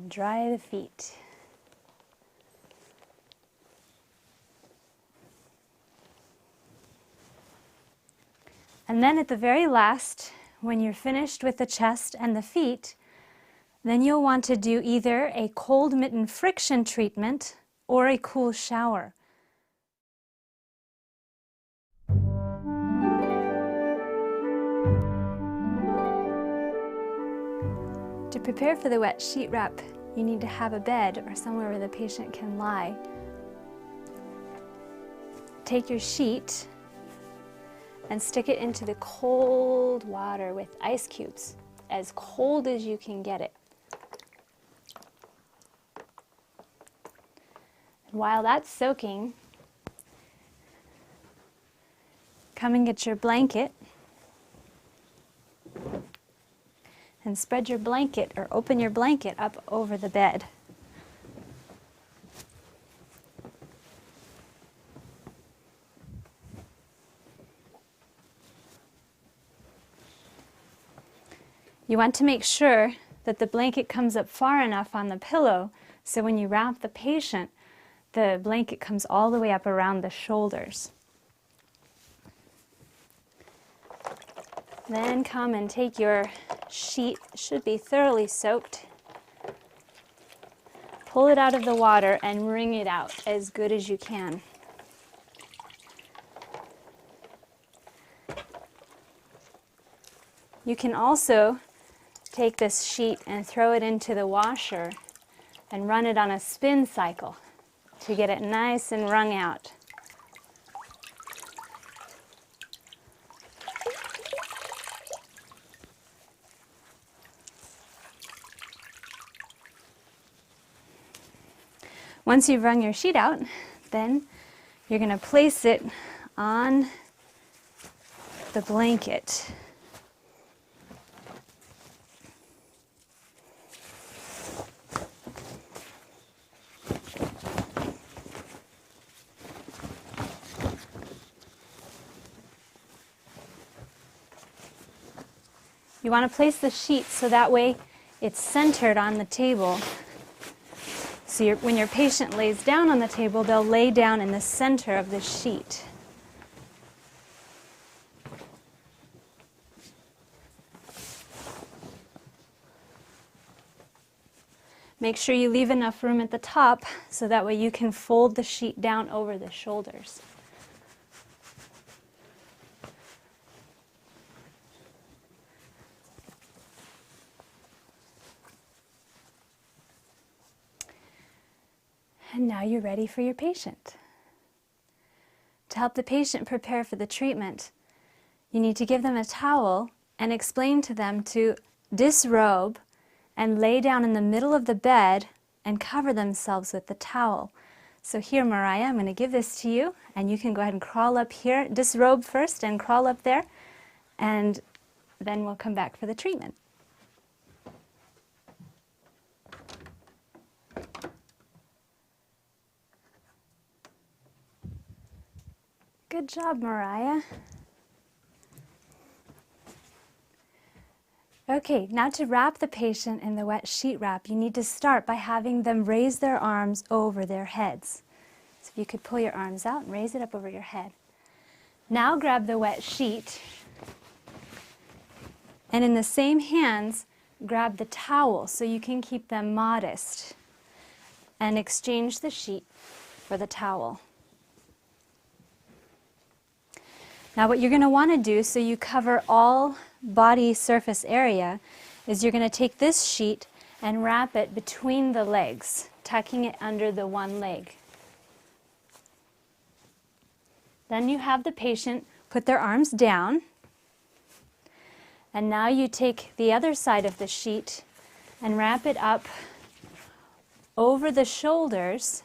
dry the feet. And then at the very last, when you're finished with the chest and the feet, then you'll want to do either a cold mitten friction treatment or a cool shower. To prepare for the wet sheet wrap, you need to have a bed or somewhere where the patient can lie. Take your sheet and stick it into the cold water with ice cubes, as cold as you can get it. And while that's soaking, come and get your blanket and spread your blanket or open your blanket up over the bed. You want to make sure that the blanket comes up far enough on the pillow so when you wrap the patient, the blanket comes all the way up around the shoulders. Then come and take your sheet, it should be thoroughly soaked. Pull it out of the water and wring it out as good as you can. You can also take this sheet and throw it into the washer and run it on a spin cycle to get it nice and wrung out. Once you've wrung your sheet out, then you're going to place it on the blanket. You want to place the sheet so that way it's centered on the table. So when your patient lays down on the table, they'll lay down in the center of the sheet. Make sure you leave enough room at the top so that way you can fold the sheet down over the shoulders. And now you're ready for your patient. To help the patient prepare for the treatment, you need to give them a towel and explain to them to disrobe and lay down in the middle of the bed and cover themselves with the towel. So here, Mariah, I'm going to give this to you, and you can go ahead and crawl up here. Disrobe first and crawl up there, and then we'll come back for the treatment. Good job, Mariah. Okay, now to wrap the patient in the wet sheet wrap, you need to start by having them raise their arms over their heads. So if you could pull your arms out and raise it up over your head. Now grab the wet sheet, and in the same hands, grab the towel so you can keep them modest, and exchange the sheet for the towel. Now what you're going to want to do so you cover all body surface area is you're going to take this sheet and wrap it between the legs, tucking it under the one leg. Then you have the patient put their arms down, and now you take the other side of the sheet and wrap it up over the shoulders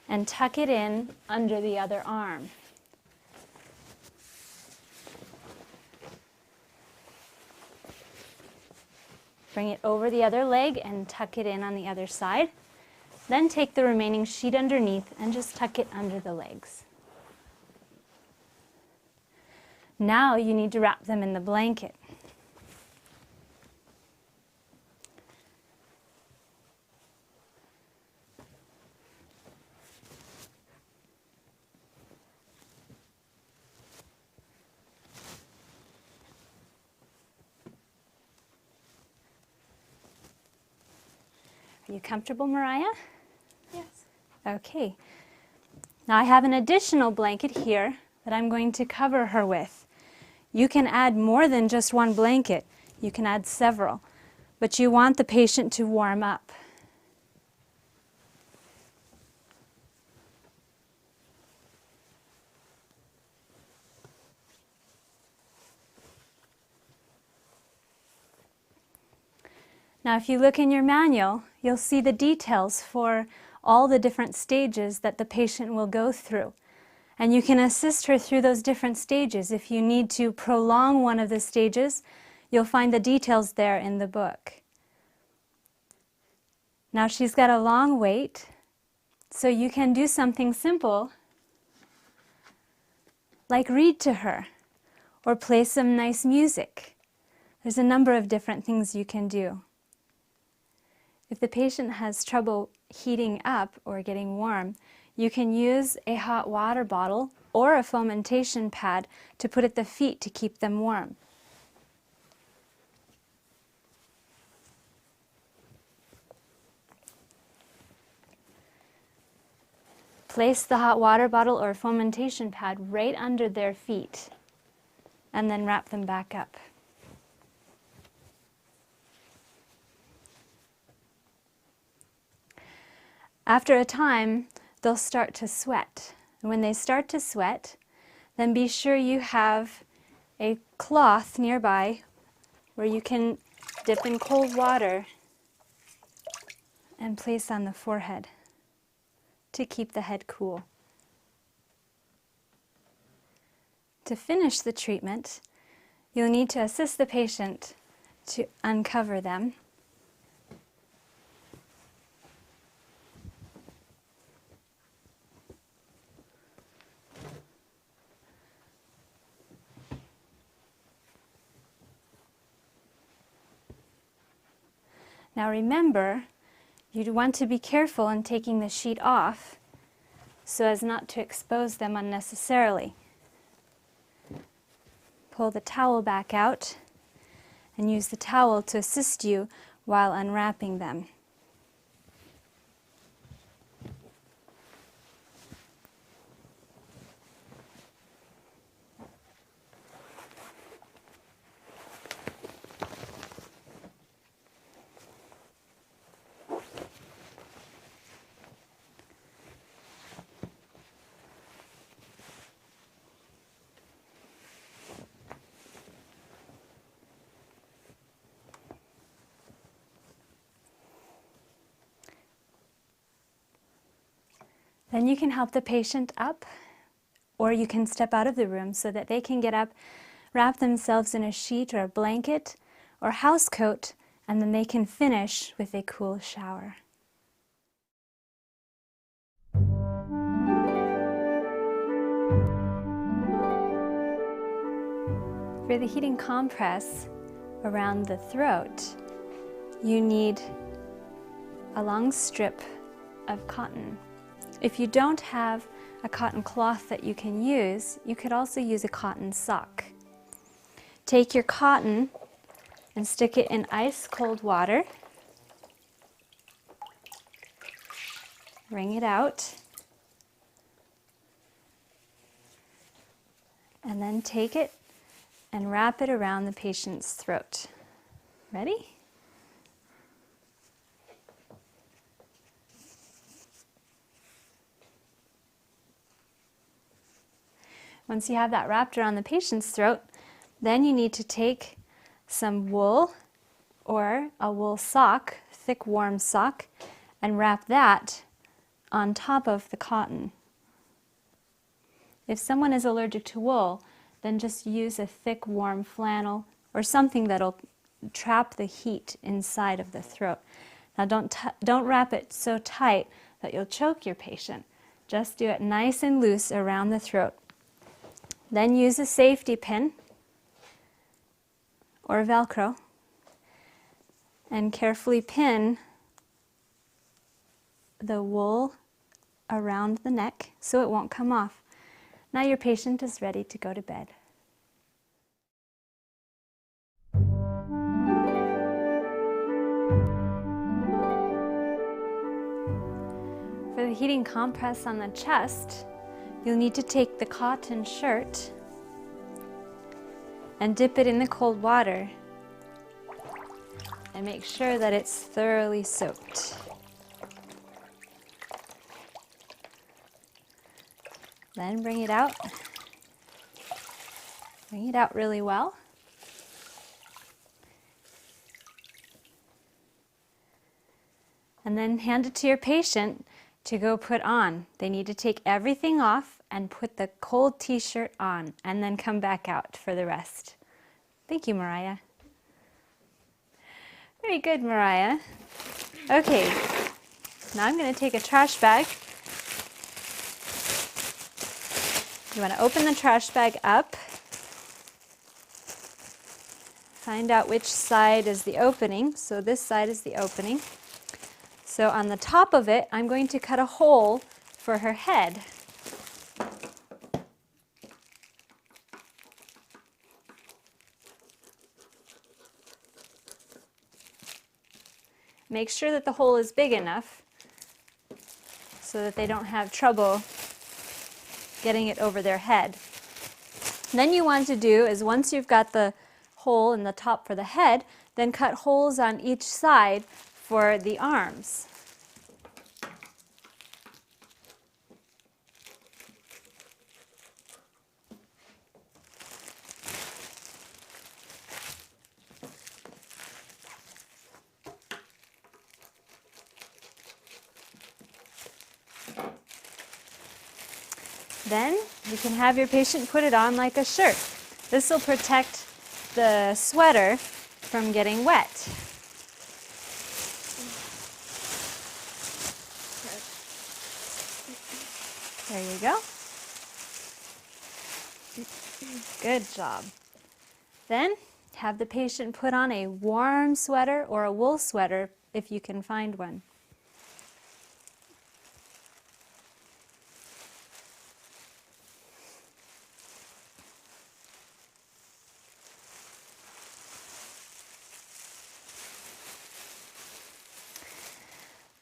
and tuck it in under the other arm. Bring it over the other leg and tuck it in on the other side. Then take the remaining sheet underneath and just tuck it under the legs. Now you need to wrap them in the blanket. Are you comfortable, Mariah? Yes. Okay. Now I have an additional blanket here that I'm going to cover her with. You can add more than just one blanket. You can add several, but you want the patient to warm up. Now if you look in your manual, you'll see the details for all the different stages that the patient will go through. And you can assist her through those different stages. If you need to prolong one of the stages, you'll find the details there in the book. Now she's got a long wait, so you can do something simple like read to her or play some nice music. There's a number of different things you can do. If the patient has trouble heating up or getting warm, you can use a hot water bottle or a fomentation pad to put at the feet to keep them warm. Place the hot water bottle or fomentation pad right under their feet and then wrap them back up. After a time, they'll start to sweat. And when they start to sweat, then be sure you have a cloth nearby where you can dip in cold water and place on the forehead to keep the head cool. To finish the treatment, you'll need to assist the patient to uncover them. Now remember, you'd want to be careful in taking the sheet off so as not to expose them unnecessarily. Pull the towel back out and use the towel to assist you while unwrapping them. Then you can help the patient up, or you can step out of the room so that they can get up wrap themselves in a sheet or a blanket or house coat, and then they can finish with a cool shower. For the heating compress around the throat, you need a long strip of cotton. If you don't have a cotton cloth that you can use, you could also use a cotton sock. Take your cotton and stick it in ice cold water. Wring it out. And then take it and wrap it around the patient's throat. Ready? Once you have that wrapped around the patient's throat, then you need to take some wool or a wool sock, thick warm sock, and wrap that on top of the cotton. If someone is allergic to wool, then just use a thick warm flannel or something that'll trap the heat inside of the throat. Now don't wrap it so tight that you'll choke your patient. Just do it nice and loose around the throat. Then use a safety pin or Velcro and carefully pin the wool around the neck so it won't come off. Now your patient is ready to go to bed. For the heating compress on the chest, you'll need to take the cotton shirt and dip it in the cold water and make sure that it's thoroughly soaked. Then bring it out. Bring it out really well. And then hand it to your patient to go put on. They need to take everything off and put the cold t-shirt on and then come back out for the rest. Thank you, Mariah. Very good, Mariah. Okay, now I'm going to take a trash bag. You want to open the trash bag up. Find out which side is the opening. So this side is the opening. So on the top of it, I'm going to cut a hole for her head. Make sure that the hole is big enough so that they don't have trouble getting it over their head. Then you want to do is once you've got the hole in the top for the head, then cut holes on each side for the arms. Then you can have your patient put it on like a shirt. This will protect the sweater from getting wet. There you go. Good job. Then have the patient put on a warm sweater or a wool sweater if you can find one.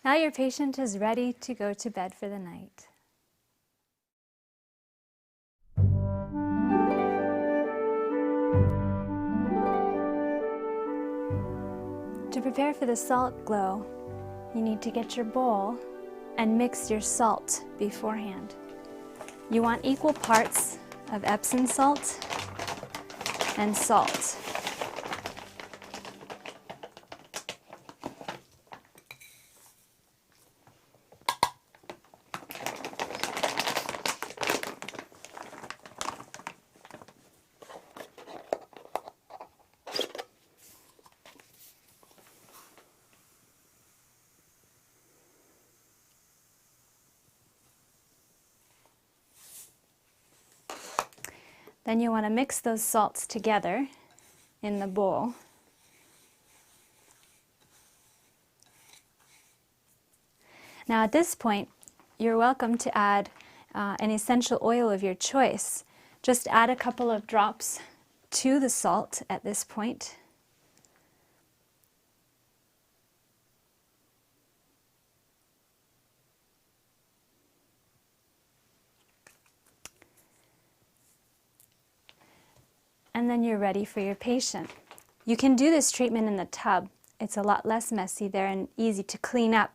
Now your patient is ready to go to bed for the night. To prepare for the salt glow, you need to get your bowl and mix your salt beforehand. You want equal parts of Epsom salt and salt. Then you want to mix those salts together in the bowl. Now at this point, you're welcome to add an essential oil of your choice. Just add a couple of drops to the salt at this point. And then you're ready for your patient. You can do this treatment in the tub. It's a lot less messy there and easy to clean up.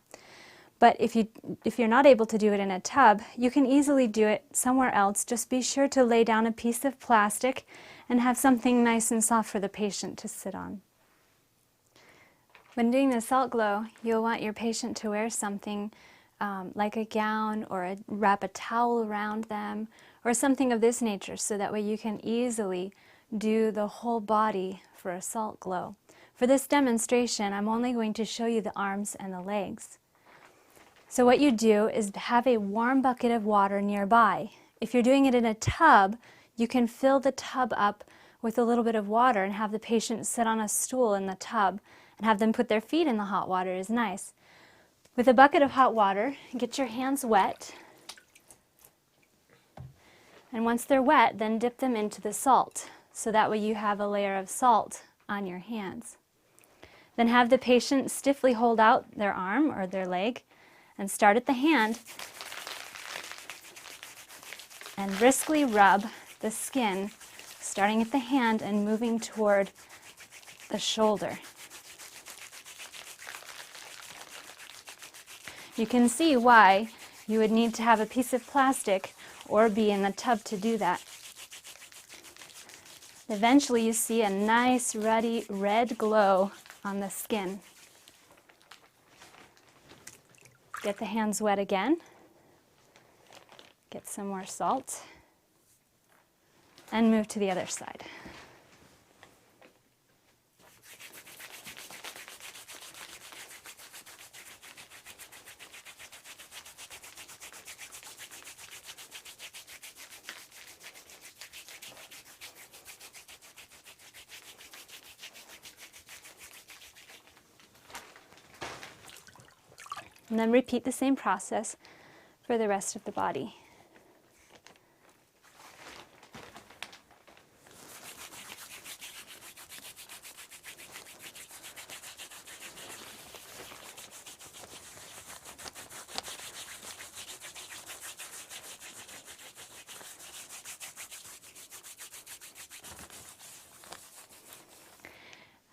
But if you're not able to do it in a tub, you can easily do it somewhere else. Just be sure to lay down a piece of plastic and have something nice and soft for the patient to sit on. When doing the salt glow, you'll want your patient to wear something like a gown or wrap a towel around them or something of this nature, so that way you can easily do the whole body for a salt glow. For this demonstration, I'm only going to show you the arms and the legs. So what you do is have a warm bucket of water nearby. If you're doing it in a tub, you can fill the tub up with a little bit of water and have the patient sit on a stool in the tub and have them put their feet in the hot water is nice. With a bucket of hot water, get your hands wet. And once they're wet, then dip them into the salt. So that way you have a layer of salt on your hands. Then have the patient stiffly hold out their arm or their leg and start at the hand and briskly rub the skin, starting at the hand and moving toward the shoulder. You can see why you would need to have a piece of plastic or be in the tub to do that. Eventually you see a nice, ruddy red glow on the skin. Get the hands wet again. Get some more salt. And move to the other side. And then repeat the same process for the rest of the body.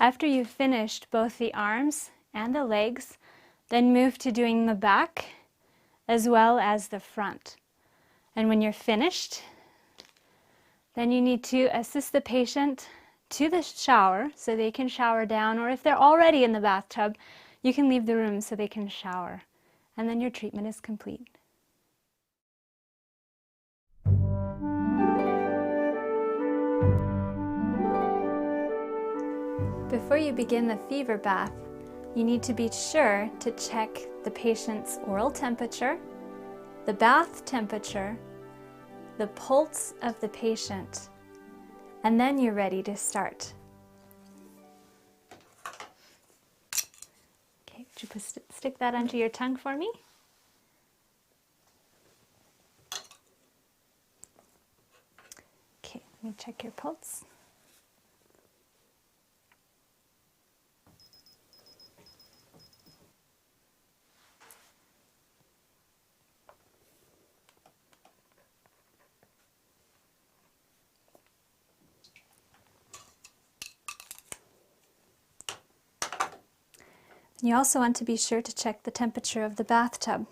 After you've finished both the arms and the legs, then move to doing the back as well as the front. And when you're finished, then you need to assist the patient to the shower so they can shower down, or if they're already in the bathtub, you can leave the room so they can shower. And then your treatment is complete. Before you begin the fever bath, you need to be sure to check the patient's oral temperature, the bath temperature, the pulse of the patient, and then you're ready to start. Okay, would you stick that under your tongue for me? Okay, let me check your pulse. You also want to be sure to check the temperature of the bathtub.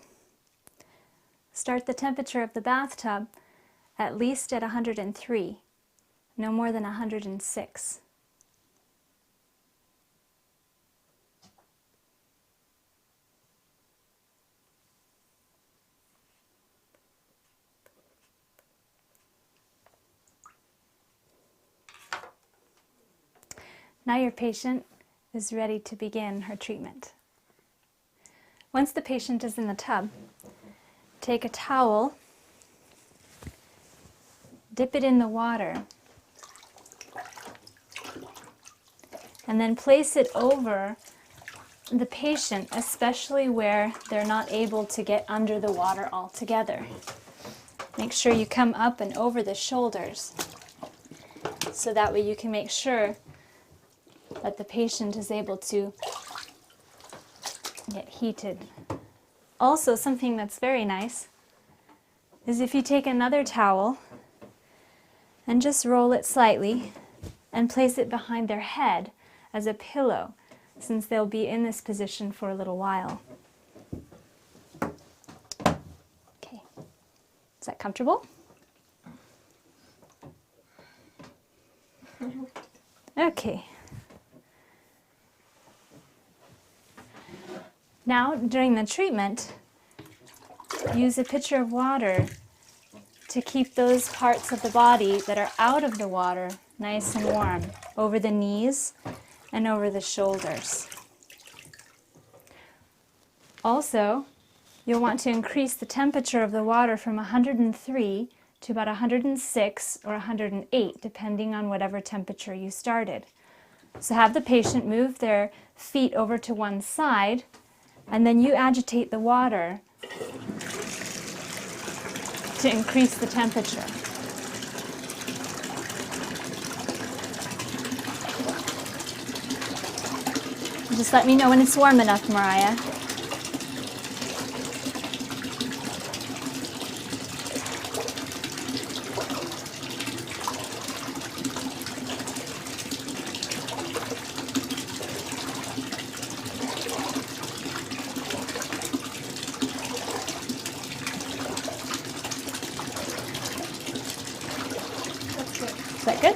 Start the temperature of the bathtub at least at 103, no more than 106. Now your patient is ready to begin her treatment. Once the patient is in the tub, take a towel, dip it in the water, and then place it over the patient, especially where they're not able to get under the water altogether. Make sure you come up and over the shoulders, so that way you can make sure that the patient is able to get heated. Also, something that's very nice is if you take another towel and just roll it slightly and place it behind their head as a pillow, since they'll be in this position for a little while. Okay, is that comfortable? Okay. Now, during the treatment, use a pitcher of water to keep those parts of the body that are out of the water nice and warm, over the knees and over the shoulders. Also, you'll want to increase the temperature of the water from 103 to about 106 or 108, depending on whatever temperature you started. So have the patient move their feet over to one side, and then you agitate the water to increase the temperature. Just let me know when it's warm enough, Mariah. Is that good?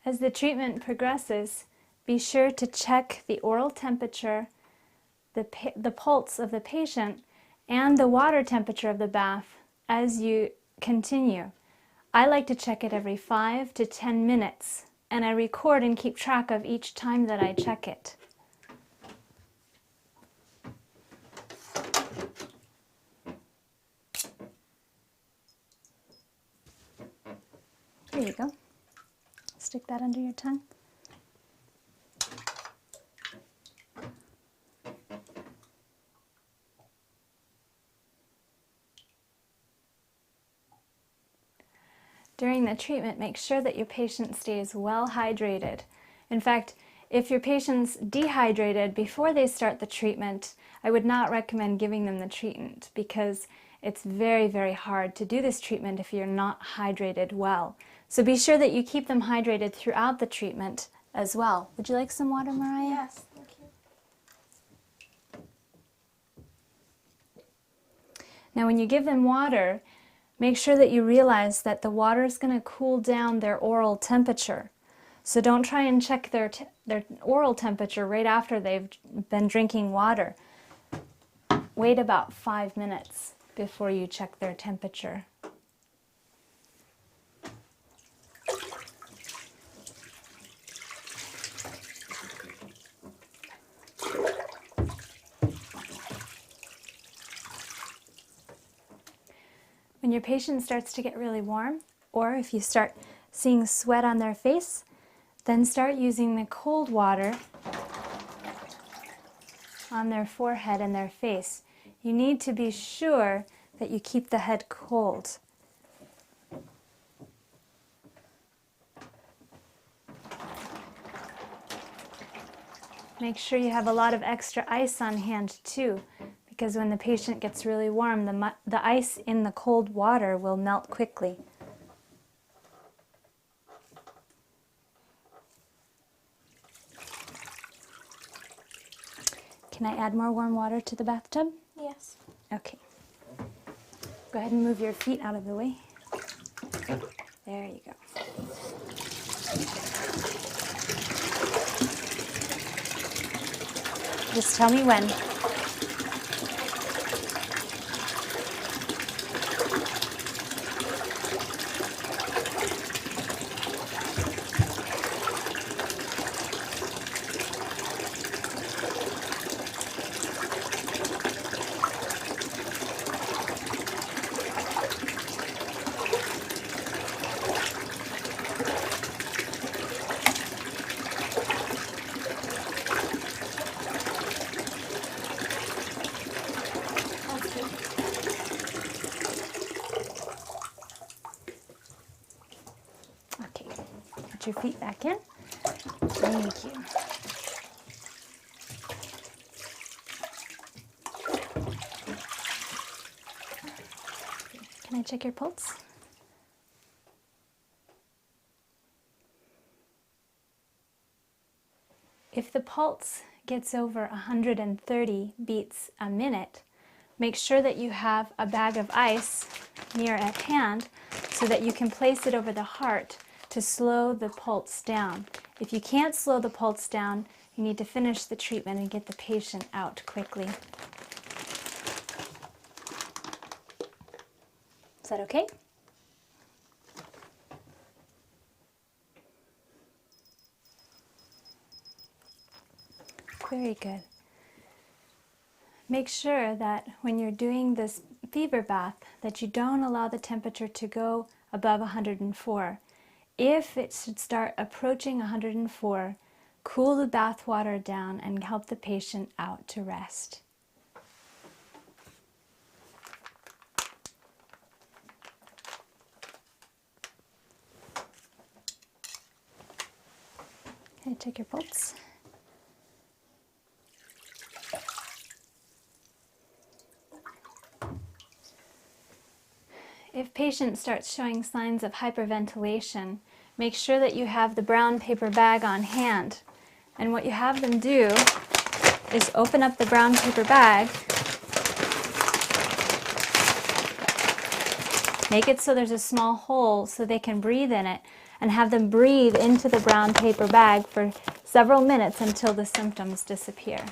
As the treatment progresses, be sure to check the oral temperature, the pulse of the patient, and the water temperature of the bath as you continue. I like to check it every 5 to 10 minutes, and I record and keep track of each time that I check it. There you go. Stick that under your tongue. During the treatment, make sure that your patient stays well hydrated. In fact, if your patient's dehydrated before they start the treatment, I would not recommend giving them the treatment because it's very, very hard to do this treatment if you're not hydrated well. So be sure that you keep them hydrated throughout the treatment as well. Would you like some water, Mariah? Yes, thank you. Now, when you give them water, make sure that you realize that the water is going to cool down their oral temperature. So don't try and check their oral temperature right after they've been drinking water. Wait about 5 minutes before you check their temperature. When your patient starts to get really warm, or if you start seeing sweat on their face, then start using the cold water on their forehead and their face. You need to be sure that you keep the head cold. Make sure you have a lot of extra ice on hand too, because when the patient gets really warm, the ice in the cold water will melt quickly. Can I add more warm water to the bathtub? Yes. Okay. Go ahead and move your feet out of the way. There you go. Just tell me when. your feet back in. Thank you. Can I check your pulse? If the pulse gets over 130 beats a minute, make sure that you have a bag of ice near at hand so that you can place it over the heart to slow the pulse down. If you can't slow the pulse down, you need to finish the treatment and get the patient out quickly. Is that okay? Very good. Make sure that when you're doing this fever bath that you don't allow the temperature to go above 104. If it should start approaching 104, cool the bath water down and help the patient out to rest. Okay, check your pulse. If patient starts showing signs of hyperventilation, make sure that you have the brown paper bag on hand. And what you have them do is open up the brown paper bag, make it so there's a small hole so they can breathe in it, and have them breathe into the brown paper bag for several minutes until the symptoms disappear.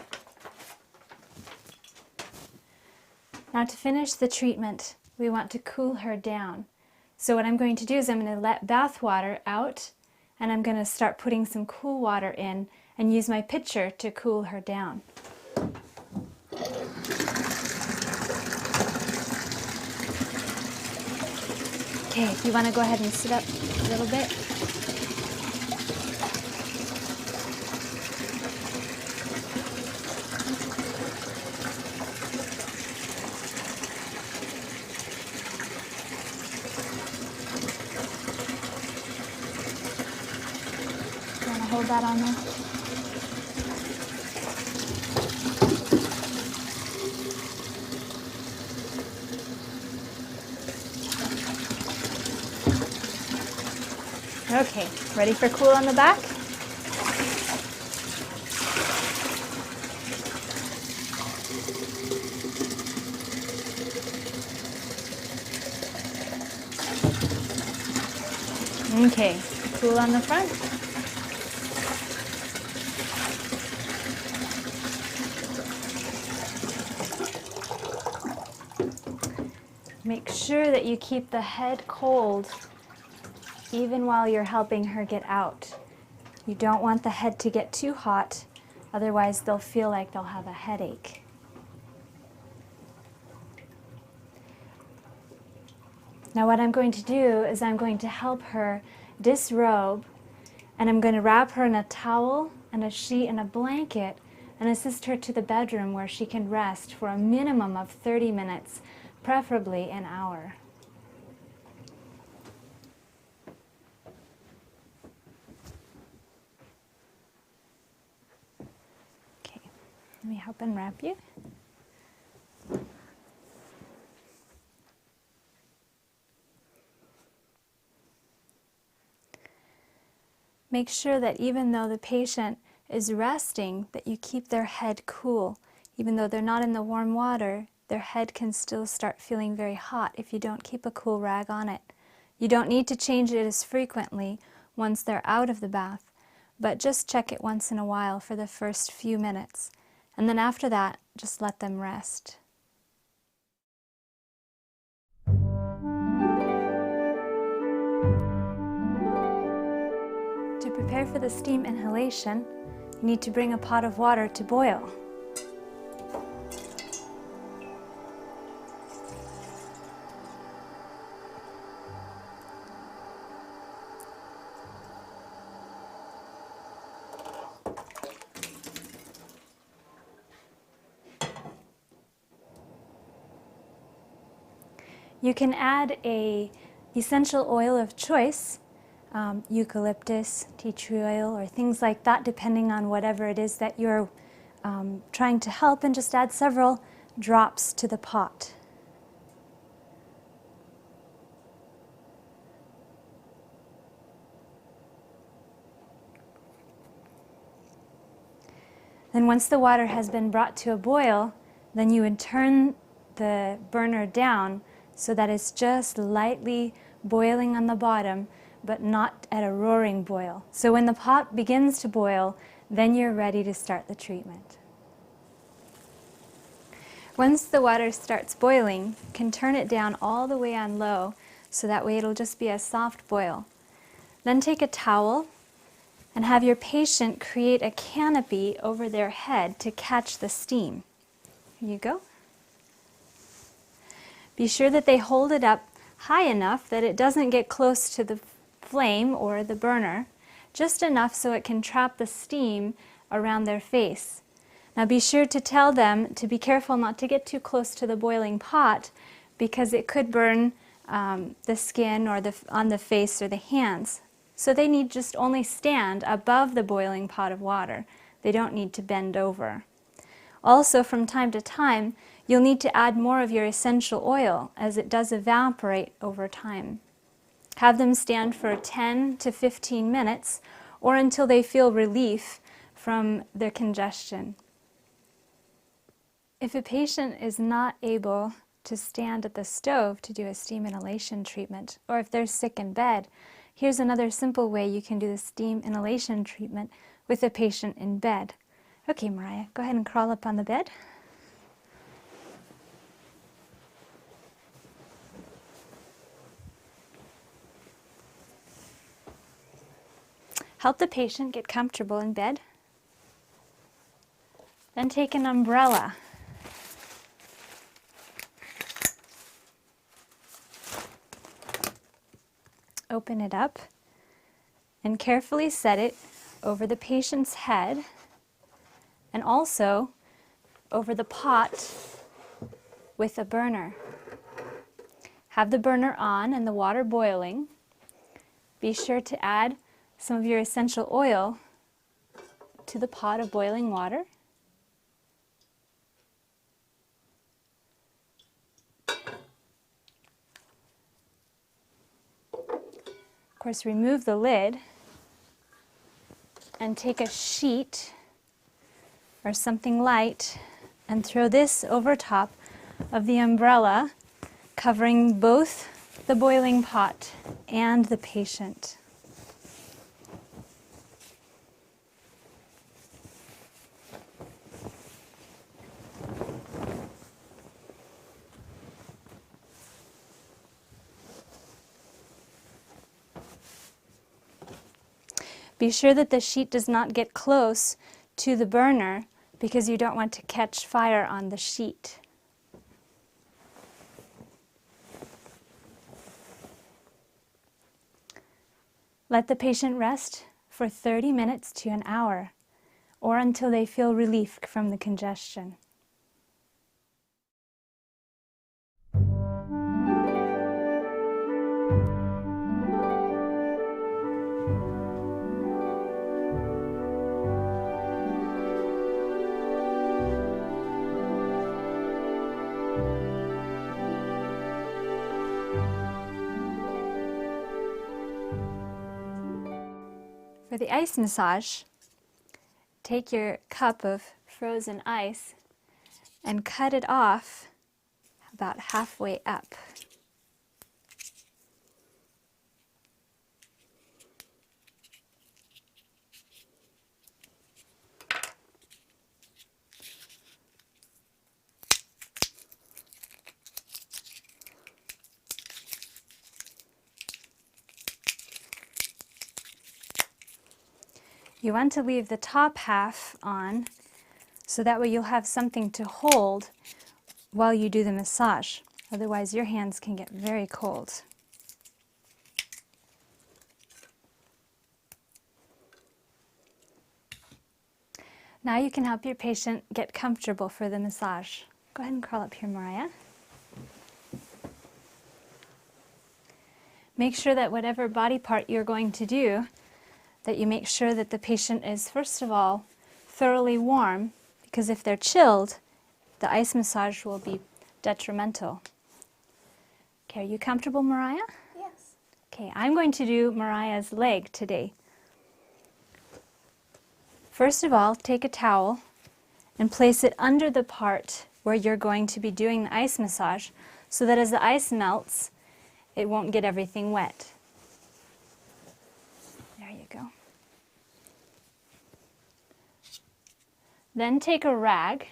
Now to finish the treatment, we want to cool her down. So what I'm going to do is I'm going to let bath water out, and I'm going to start putting some cool water in and use my pitcher to cool her down. Okay, if you want to go ahead and sit up a little bit. Hold that on there. Okay, ready for cool on the back? Okay, cool on the front. Make sure that you keep the head cold even while you're helping her get out. You don't want the head to get too hot, otherwise they'll feel like they'll have a headache. Now what I'm going to do is I'm going to help her disrobe, and I'm going to wrap her in a towel and a sheet and a blanket and assist her to the bedroom where she can rest for a minimum of 30 minutes, preferably an hour. Okay, let me help unwrap you. Make sure that even though the patient is resting, that you keep their head cool. Even though they're not in the warm water, their head can still start feeling very hot if you don't keep a cool rag on it. You don't need to change it as frequently once they're out of the bath, but just check it once in a while for the first few minutes. And then after that, just let them rest. To prepare for the steam inhalation, you need to bring a pot of water to boil. You can add an essential oil of choice, eucalyptus, tea tree oil, or things like that, depending on whatever it is that you're trying to help, and just add several drops to the pot. Then once the water has been brought to a boil, then you would turn the burner down so that it's just lightly boiling on the bottom, but not at a roaring boil. So when the pot begins to boil, then you're ready to start the treatment. Once the water starts boiling, you can turn it down all the way on low, so that way it'll just be a soft boil. Then take a towel and have your patient create a canopy over their head to catch the steam. Here you go. Be sure that they hold it up high enough that it doesn't get close to the flame or the burner, just enough so it can trap the steam around their face. Now be sure to tell them to be careful not to get too close to the boiling pot, because it could burn the skin or on the face or the hands. So they need just only stand above the boiling pot of water. They don't need to bend over. Also, from time to time, you'll need to add more of your essential oil, as it does evaporate over time. Have them stand for 10 to 15 minutes, or until they feel relief from their congestion. If a patient is not able to stand at the stove to do a steam inhalation treatment, or if they're sick in bed, here's another simple way you can do the steam inhalation treatment with a patient in bed. Okay, Mariah, go ahead and crawl up on the bed. Help the patient get comfortable in bed. Then take an umbrella. Open it up and carefully set it over the patient's head, and also over the pot with a burner. Have the burner on and the water boiling. Be sure to add some of your essential oil to the pot of boiling water. Of course, remove the lid and take a sheet or something light and throw this over top of the umbrella, covering both the boiling pot and the patient. Be sure that the sheet does not get close to the burner, because you don't want to catch fire on the sheet. Let the patient rest for 30 minutes to an hour, or until they feel relief from the congestion. For the ice massage, take your cup of frozen ice and cut it off about halfway up. You want to leave the top half on, so that way you'll have something to hold while you do the massage. Otherwise, your hands can get very cold. Now you can help your patient get comfortable for the massage. Go ahead and crawl up here, Mariah. make sure that whatever body part you're going to do, that you make sure that the patient is, first of all, thoroughly warm, because if they're chilled, the ice massage will be detrimental. Okay, are you comfortable, Mariah? Yes. Okay, I'm going to do Mariah's leg today. First of all, take a towel and place it under the part where you're going to be doing the ice massage, so that as the ice melts, it won't get everything wet. There you go. Then take a rag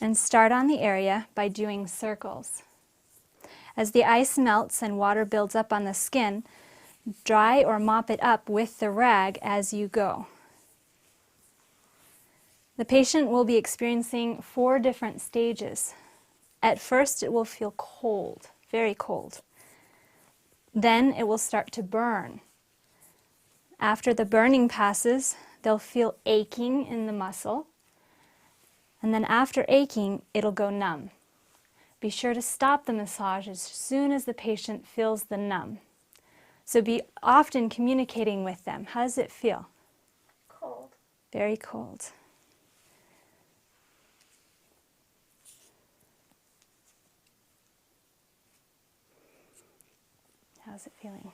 and start on the area by doing circles. As the ice melts and water builds up on the skin, dry or mop it up with the rag as you go. The patient will be experiencing 4 different stages. At first, it will feel cold, very cold. Then it will start to burn. After the burning passes, they'll feel aching in the muscle. And then after aching, it'll go numb. Be sure to stop the massage as soon as the patient feels the numb. So be often communicating with them. How does it feel? Cold. Very cold. How's it feeling?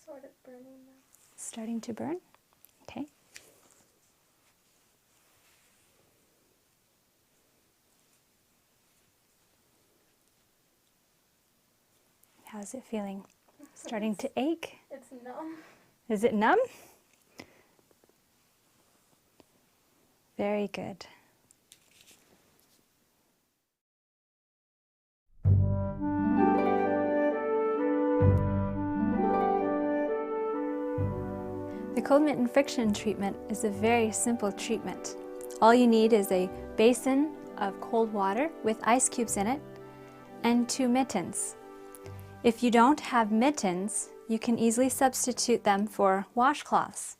Sort of burning now. Starting to burn? Okay. How's it feeling? Starting to ache? It's numb. Is it numb? Very good. The cold mitten friction treatment is a very simple treatment. All you need is a basin of cold water with ice cubes in it and 2 mittens. If you don't have mittens, you can easily substitute them for washcloths.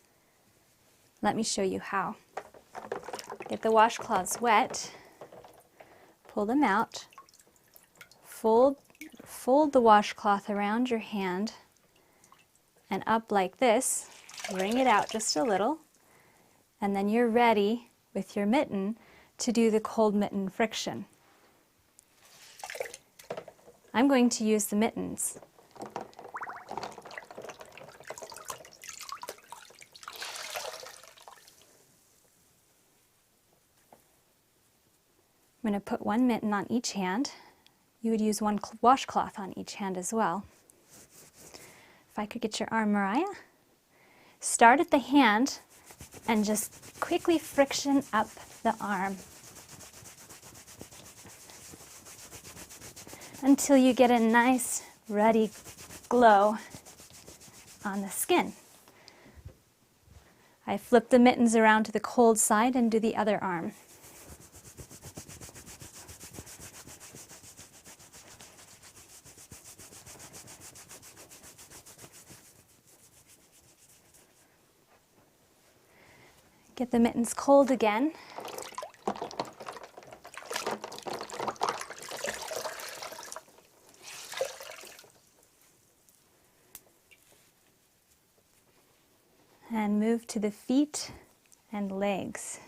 Let me show you how. Get the washcloths wet, pull them out, fold the washcloth around your hand and up like this. Wring it out just a little, and then you're ready with your mitten to do the cold mitten friction. I'm going to use the mittens. I'm going to put 1 mitten on each hand. You would use 1 washcloth on each hand as well. If I could get your arm, Mariah. Start at the hand and just quickly friction up the arm until you get a nice ruddy glow on the skin. I flip the mittens around to the cold side and do the other arm. Get the mittens cold again. And move to the feet and legs.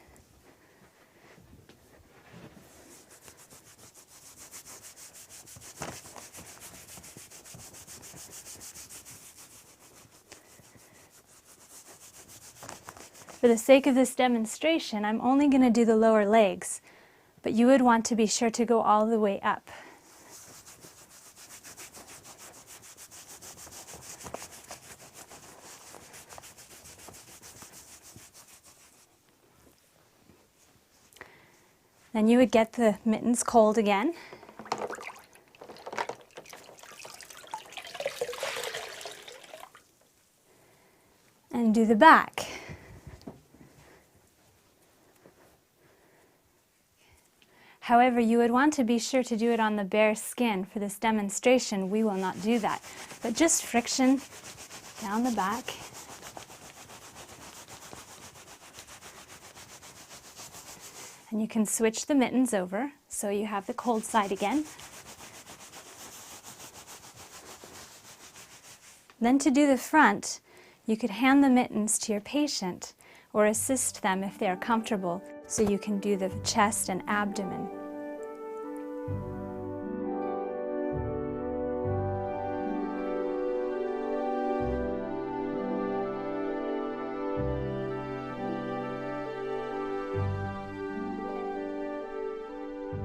For the sake of this demonstration, I'm only going to do the lower legs, but you would want to be sure to go all the way up. Then you would get the mittens cold again. And do the back. However, you would want to be sure to do it on the bare skin. For this demonstration, we will not do that. But just friction down the back. And you can switch the mittens over so you have the cold side again. Then to do the front, you could hand the mittens to your patient or assist them if they are comfortable, so you can do the chest and abdomen.